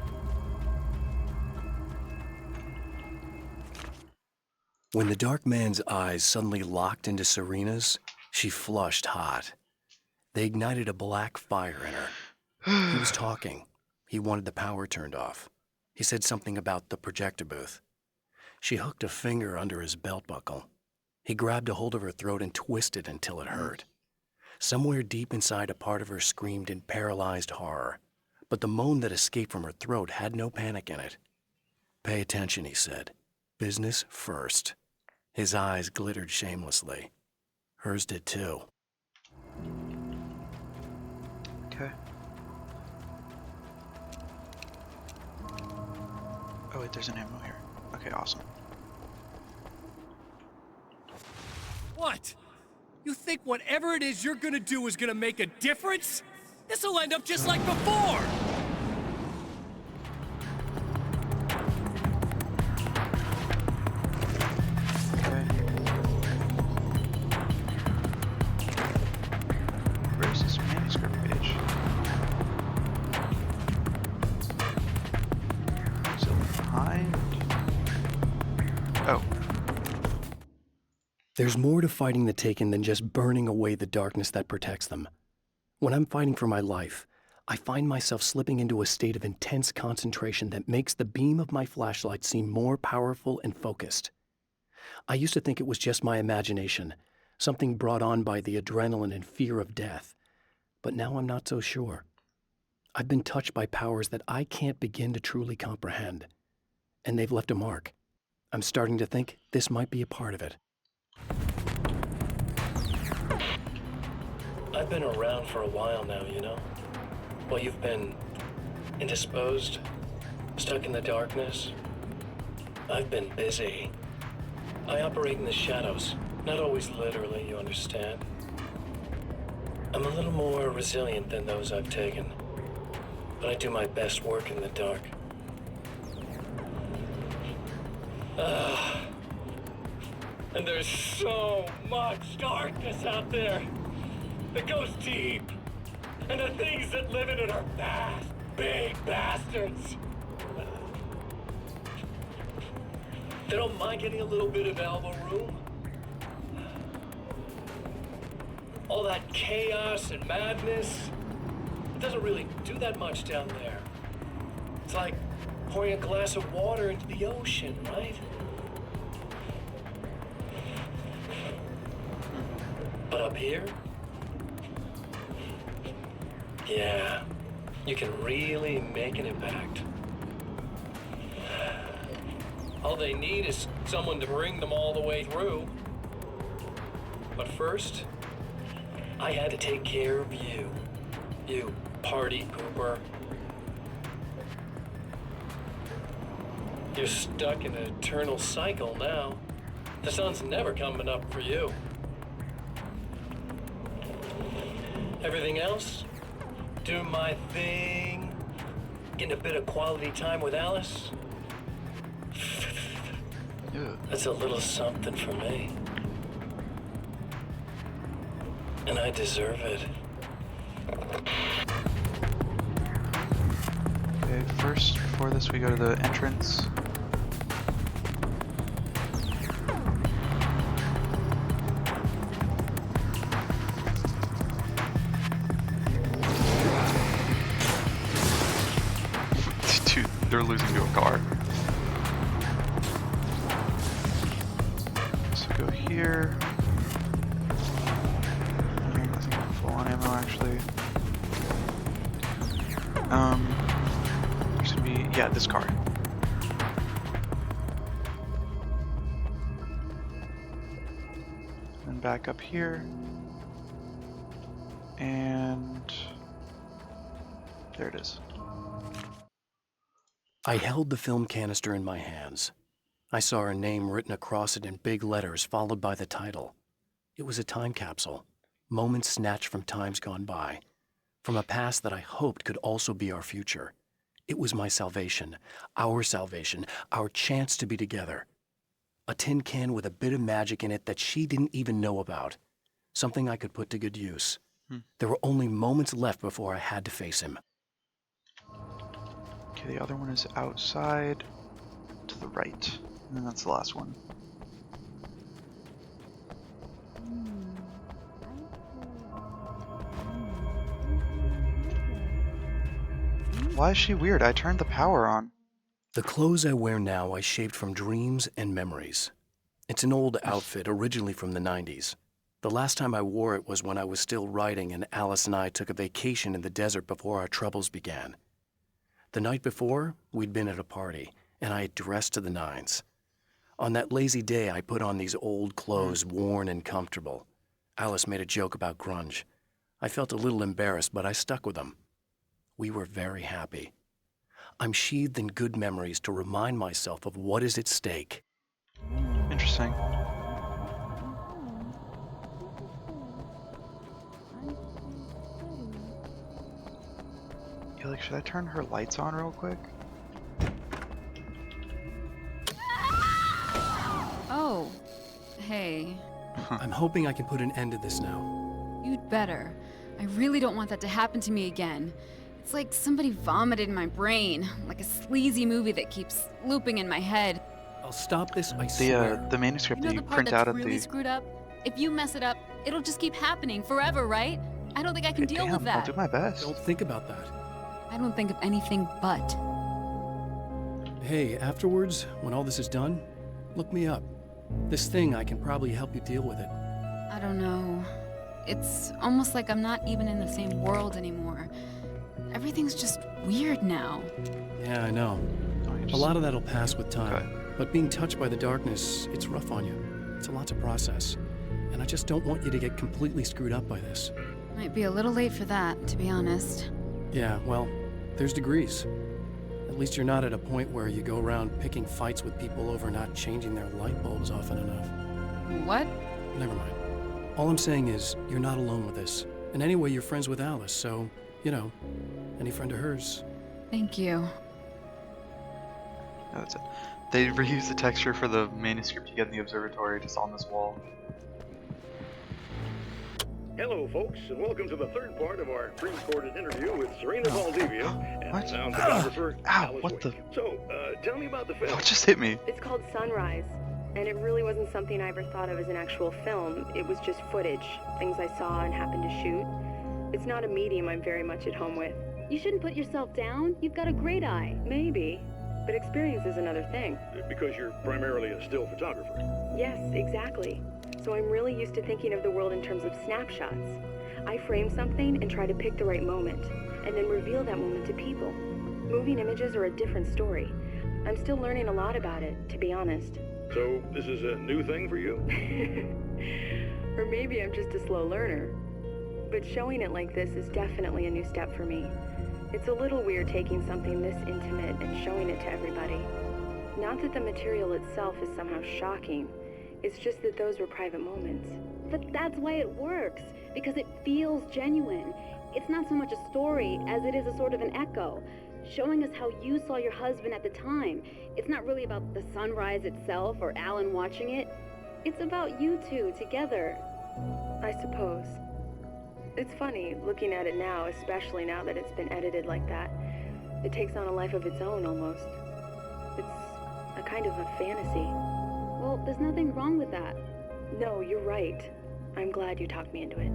When the dark man's eyes suddenly locked into Serena's, she flushed hot. They ignited a black fire in her. He was talking. He wanted the power turned off. He said something about the projector booth. She hooked a finger under his belt buckle. He grabbed a hold of her throat and twisted until it hurt. Somewhere deep inside, a part of her screamed in paralyzed horror, but the moan that escaped from her throat had no panic in it. "Pay attention," he said. "Business first." His eyes glittered shamelessly. Hers did too. Okay. Oh wait, there's an ammo here. Okay, awesome. What? You think whatever it is you're gonna do is gonna make a difference? This'll end up just like before! Okay. Where's this manuscript page? Is it behind? Oh. There's more to fighting the Taken than just burning away the darkness that protects them. When I'm fighting for my life, I find myself slipping into a state of intense concentration that makes the beam of my flashlight seem more powerful and focused. I used to think it was just my imagination, something brought on by the adrenaline and fear of death, but now I'm not so sure. I've been touched by powers that I can't begin to truly comprehend, and they've left a mark. I'm starting to think this might be a part of it. I've been around for a while now, you know? Well, you've been indisposed, stuck in the darkness. I've been busy. I operate in the shadows, not always literally, you understand? I'm a little more resilient than those I've taken, but I do my best work in the dark. And there's so much darkness out there. It goes deep. And the things that live in it are bad, big bastards. They don't mind getting a little bit of elbow room. All that chaos and madness. It doesn't really do that much down there. It's like pouring a glass of water into the ocean, right? But up here? Yeah, you can really make an impact. All they need is someone to bring them all the way through. But first, I had to take care of you. You party pooper. You're stuck in an eternal cycle now. The sun's never coming up for you. Everything else? Do my thing. Get a bit of quality time with Alice. That's a little something for me. And I deserve it. Okay, first, before this, we go to the entrance. Dude, they're losing to a car. So go here. I think I'm full on ammo actually. There's gonna be, yeah, this car. Then back up here. And there it is. I held the film canister in my hands. I saw her name written across it in big letters, followed by the title. It was a time capsule, moments snatched from times gone by, from a past that I hoped could also be our future. It was my salvation, our chance to be together. A tin can with a bit of magic in it that she didn't even know about, something I could put to good use. There were only moments left before I had to face him. Okay, the other one is outside to the right. And then that's the last one. Why is she weird? I turned the power on. The clothes I wear now I shaped from dreams and memories. It's an old outfit, originally from the 90s. The last time I wore it was when I was still writing and Alice and I took a vacation in the desert before our troubles began. The night before, we'd been at a party, and I had dressed to the nines. On that lazy day, I put on these old clothes, worn and comfortable. Alice made a joke about grunge. I felt a little embarrassed, but I stuck with them. We were very happy. I'm sheathed in good memories to remind myself of what is at stake. Interesting. Yeah, like, should I turn her lights on real quick? Oh, hey. I'm hoping I can put an end to this now. You'd better. I really don't want that to happen to me again. It's like somebody vomited in my brain, like a sleazy movie that keeps looping in my head. I'll stop this, I swear. The manuscript You know that you the part print that's out at really the... screwed up? If you mess it up, it'll just keep happening forever, right? I don't think I can deal with that. I'll do my best. Don't think about that. I don't think of anything but. Hey, afterwards, when all this is done, look me up. This thing, I can probably help you deal with it. I don't know. It's almost like I'm not even in the same world anymore. Everything's just weird now. Yeah, I know. A lot of that'll pass with time. But being touched by the darkness, it's rough on you. It's a lot to process. And I just don't want you to get completely screwed up by this. Might be a little late for that, to be honest. Yeah, well, there's degrees. At least you're not at a point where you go around picking fights with people over not changing their light bulbs often enough. What? Never mind. All I'm saying is, you're not alone with this. And anyway, you're friends with Alice, so, you know, any friend of hers. Thank you. No, that's it. They reuse the texture for the manuscript you get in the observatory just on this wall. Hello, folks, and welcome to the third part of our pre-recorded interview with Serena Valdivia and sound photographer Alice Wake. So, tell me about the film. Oh, it just hit me. It's called Sunrise, and it really wasn't something I ever thought of as an actual film. It was just footage, things I saw and happened to shoot. It's not a medium I'm very much at home with. You shouldn't put yourself down. You've got a great eye. Maybe, but experience is another thing. Because you're primarily a still photographer. Yes, exactly. So I'm really used to thinking of the world in terms of snapshots. I frame something and try to pick the right moment, and then reveal that moment to people. Moving images are a different story. I'm still learning a lot about it, to be honest. So this is a new thing for you? Or maybe I'm just a slow learner. But showing it like this is definitely a new step for me. It's a little weird taking something this intimate and showing it to everybody. Not that the material itself is somehow shocking. It's just that those were private moments. But that's why it works, because it feels genuine. It's not so much a story as it is a sort of an echo, showing us how you saw your husband at the time. It's not really about the sunrise itself or Alan watching it. It's about you two together. I suppose. It's funny, looking at it now, especially now that it's been edited like that. It takes on a life of its own, almost. It's a kind of a fantasy. Well, there's nothing wrong with that. No, you're right. I'm glad you talked me into it.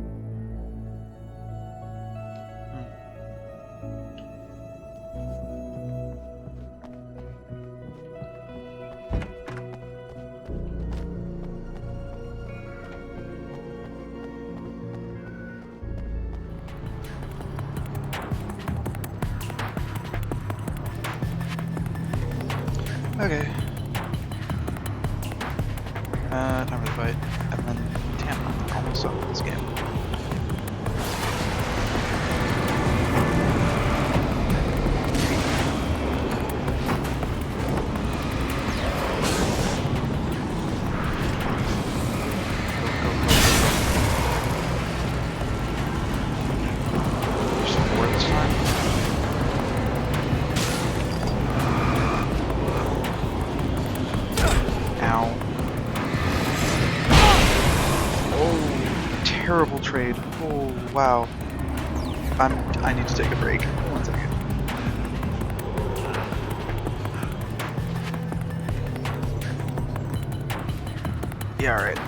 Okay. Time for the fight. And then, damn, I'm almost done with this game. There's some more this time. Ow. Oh, terrible trade. Oh, wow. I need to take a break. 1 second. Yeah, alright.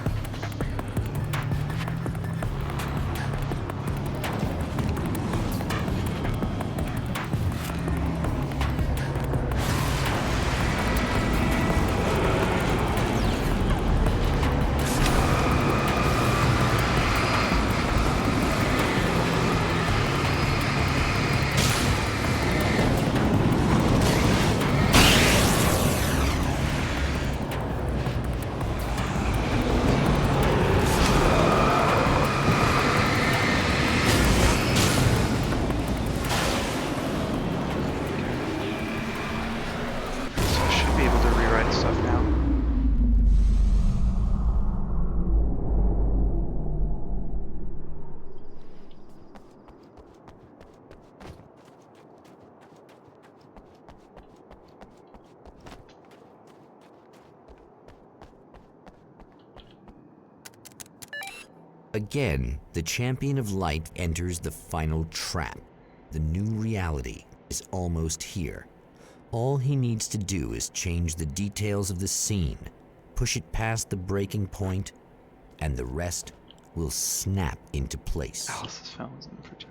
Stuff now. Again, the champion of light enters the final trap. The new reality is almost here. All he needs to do is change the details of the scene, push it past the breaking point, and the rest will snap into place. Alice's phone was in the projector.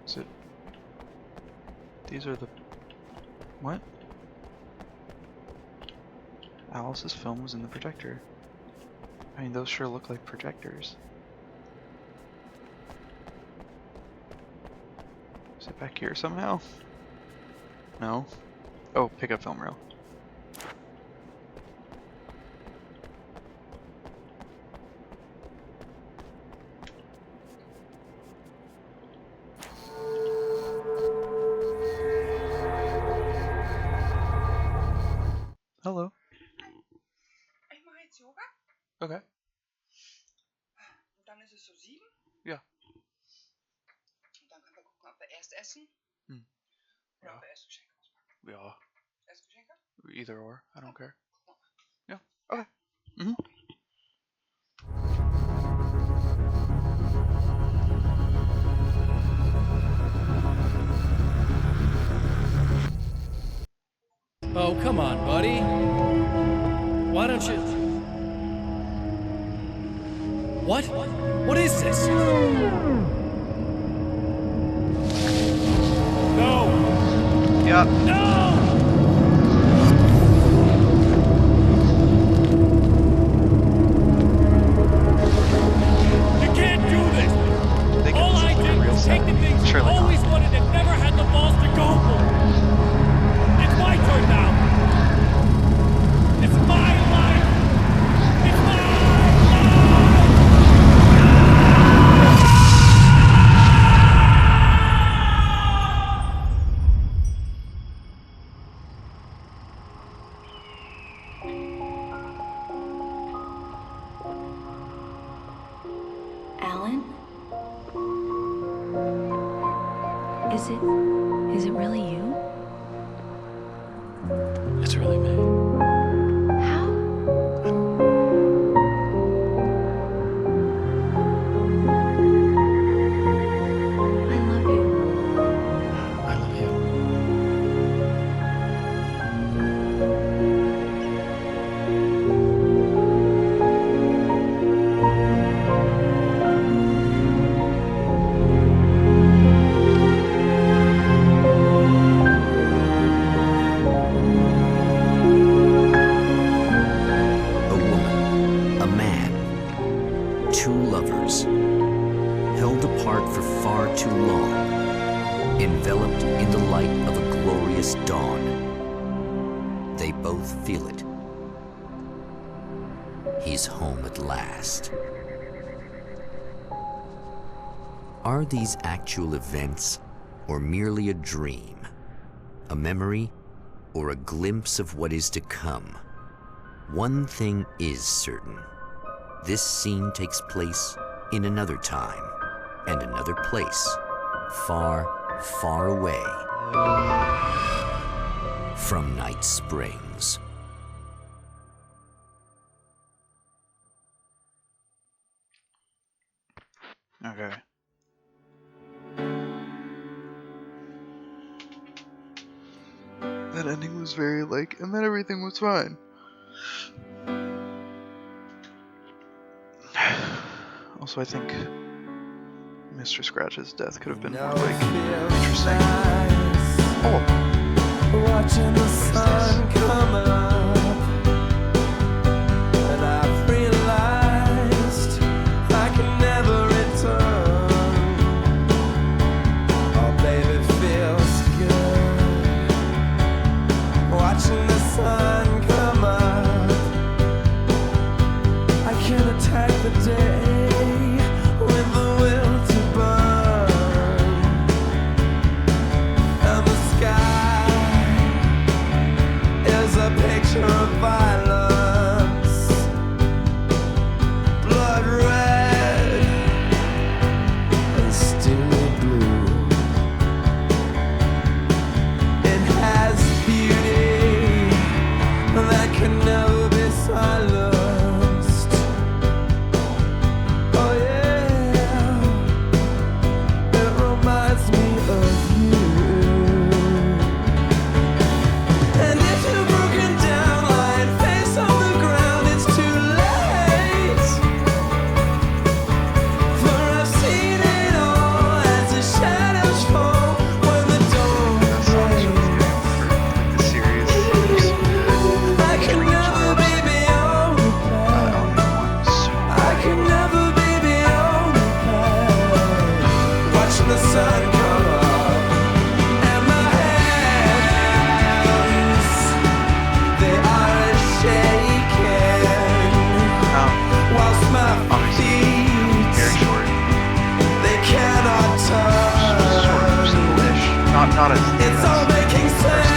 Is it? These are the... What? Alice's film was in the projector. I mean, those sure look like projectors. Is it back here somehow? No? Oh, pick up film reel. Hallo. Ich mache jetzt Yoga. Okay. Und dann ist es so 7. Ja. Und dann können wir gucken, ob wir erst essen? Oder ob wir Essgeschenke auspacken? Ja. Essgeschenke? Either or. I don't care. Yeah. Okay. Mhm. Oh, come on, buddy. Why don't you... What? What is this? No! Yeah. No! You can't do this! They get All this I is like a did real was set. take the things you Surely not. always wanted and never had the balls to go for. It's my turn now. It's my life. It's my life. Alan? Is it really you? It's really me. How? I love you. I love you. A woman, a man, two lovers, held apart for far too long, enveloped in the light of a glorious dawn. They both feel it. He's home at last. Are these actual events, or merely a dream? A memory, or a glimpse of what is to come? One thing is certain. This scene takes place in another time and another place, far, far away from Night Springs. Okay. That ending was very like, and then everything was fine. Also, I think Mr. Scratch's death could have been more like interesting. Oh, Watching the sun come up, and I've realized I can never return. Oh, baby, feels good. Watching the sun come up, I can attack the day with the will to burn, and the sky is a picture of violence, blood red and steely blue. It has beauty that can never be silenced. Oh yeah, it reminds me of you. And if you're broken down, lying face on the ground, it's too late. For I've seen it all as the shadows fall when the dawn breaks. the serious looks good. I can never be beyond repair. I can never be beyond repair. Watching the sun come up and my hands, they are shaking, whilst my feet, Very short. they cannot turn. Simple-ish. Not as It's all making sense.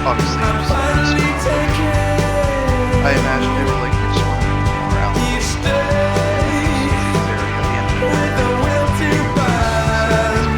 obviously. I'm finally taking I imagine they were like just more out each day there at the end. with the will to burn.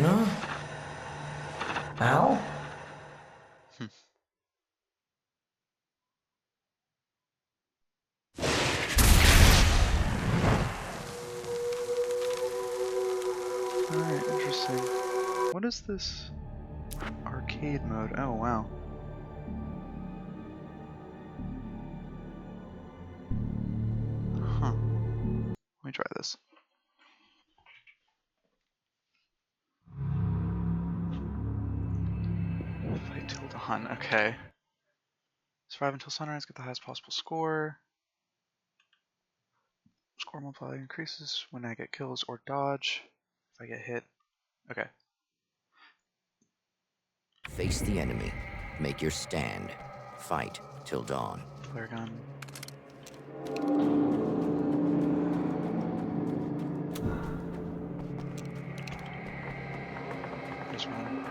Luna? Al? Alright, interesting. What is this arcade mode? Oh, wow. Huh. Let me try this. Fight till dawn. Okay. Survive until sunrise, get the highest possible score. Score multiplier increases when I get kills or dodge. If I get hit. Okay. Face the enemy. Make your stand. Fight till dawn. Flare gun. This one.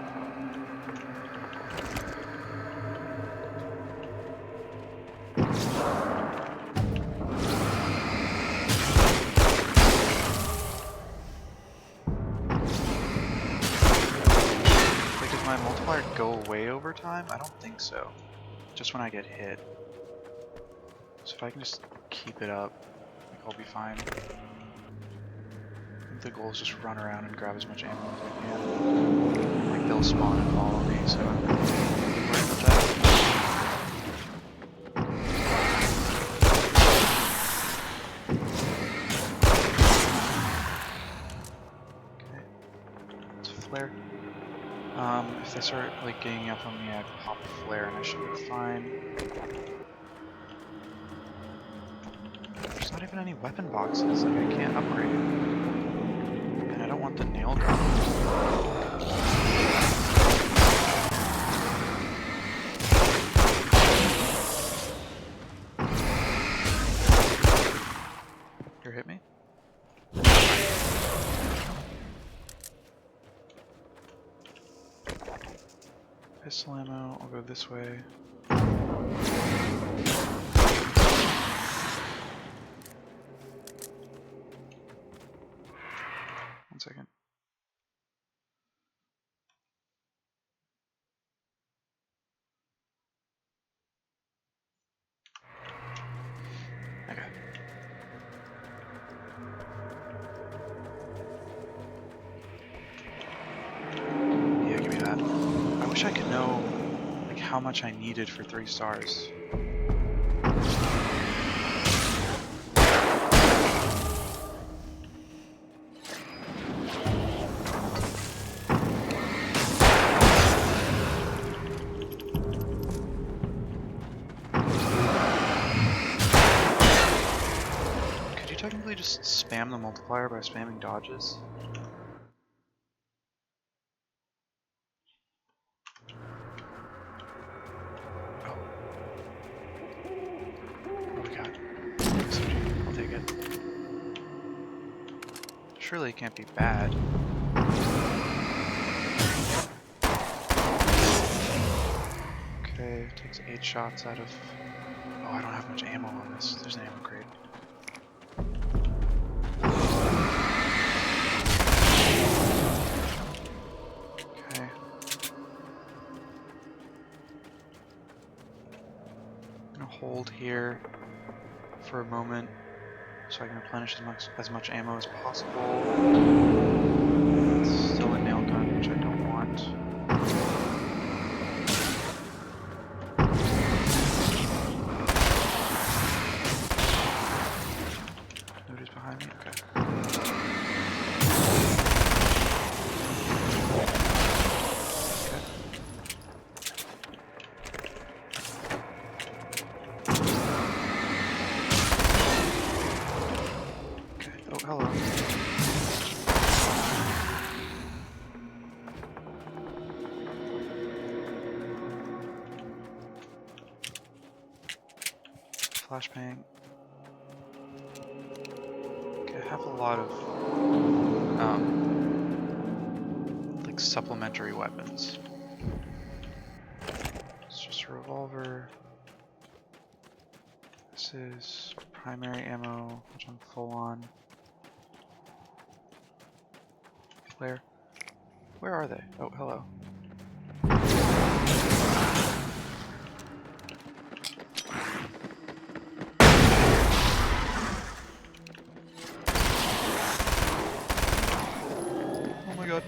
Like, does my multiplier go away over time? I don't think so. Just when I get hit. So if I can just keep it up, I think I'll be fine. I think the goal is just run around and grab as much ammo as I can. Like, they'll spawn and follow me, so I'm not really worried about that. Okay. It's a flare. If they start, like, ganging up on me, I pop a flare and I should be fine. There's not even any weapon boxes, like I can't upgrade. And I don't want the nail gun. Here, hit me. Pistol ammo, I'll go this way. One second. Okay. Yeah, give me that. I wish I could know, like, how much I needed for 3 stars. Technically just spam the multiplier by spamming dodges. Oh. What do we got? SMG. I'll take it. Surely it can't be bad. Okay, takes 8 shots out of... Oh, I don't have much ammo on this. There's an ammo crate. Okay. I'm gonna hold here for a moment so I can replenish as much ammo as possible. It's still a nail gun, which I don't want. Nobody's behind me? Okay. Oh, hello. Flashbang. Okay, I have a lot of like supplementary weapons. It's just a revolver. This is primary ammo, which I'm full on. Flare. Where are they? Oh, hello. Oh my god.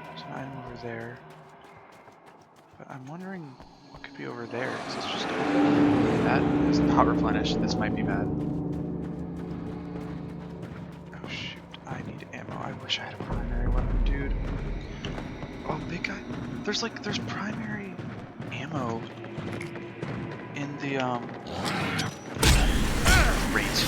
There's an item over there. But I'm wondering what could be over there, because it's just that is not replenished. This might be bad. Oh shoot, I need ammo. I wish I had a primary weapon, dude. Oh, big guy. There's primary ammo in the Great.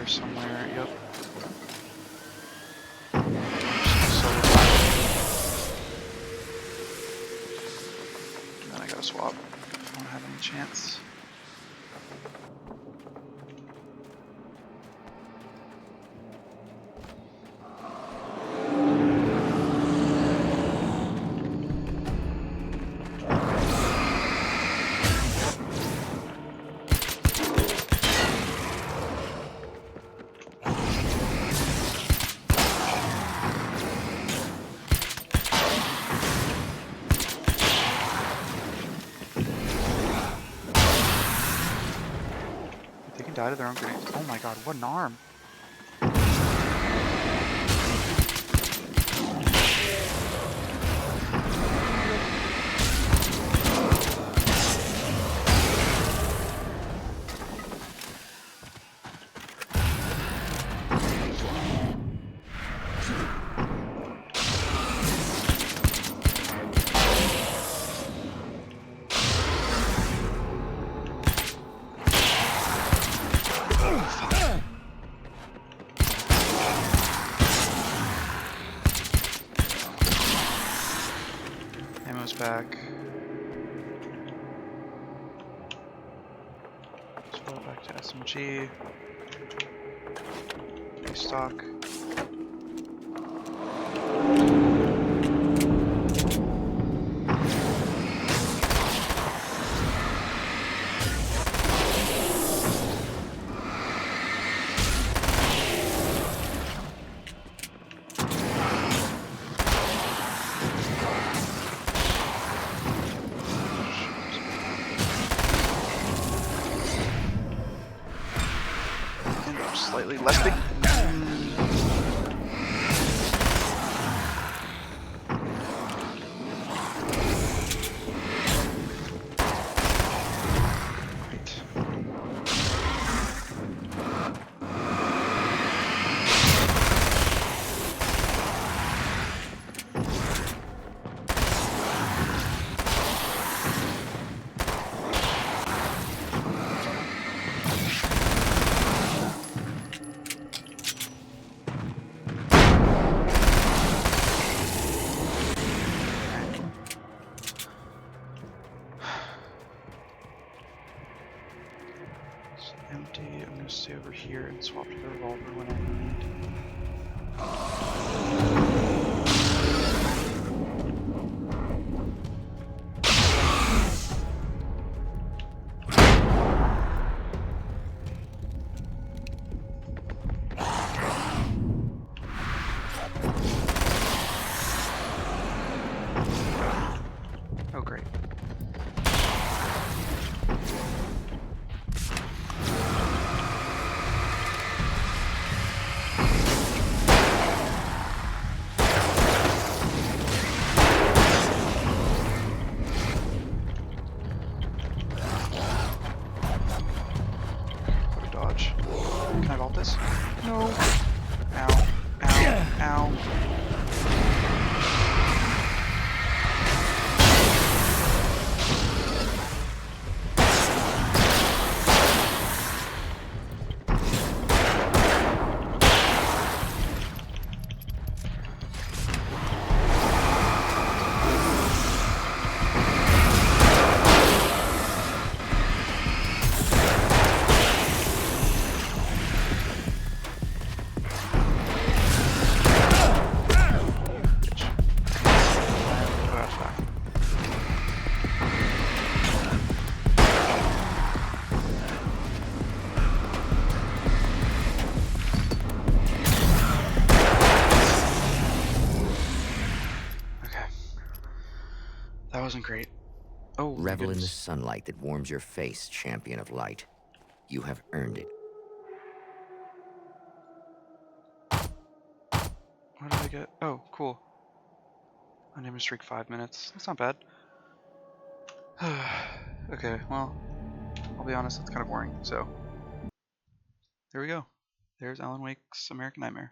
Somewhere, yep. And then I gotta swap. I don't have any chance. Die to their own grenades. Oh my god, what an arm! Ammo's back. Swap back to SMG. Restock. Slightly less big. Empty. I'm gonna stay over here and swap to the revolver when I need. Oh great. this. No. Ow. Ow. Ow. That wasn't great. Oh, Revel in the sunlight that warms your face, champion of light. You have earned it. What did I get? Oh, cool. My name is Streak 5 minutes. That's not bad. Okay, well, I'll be honest, it's kind of boring, so there we go. There's Alan Wake's American Nightmare.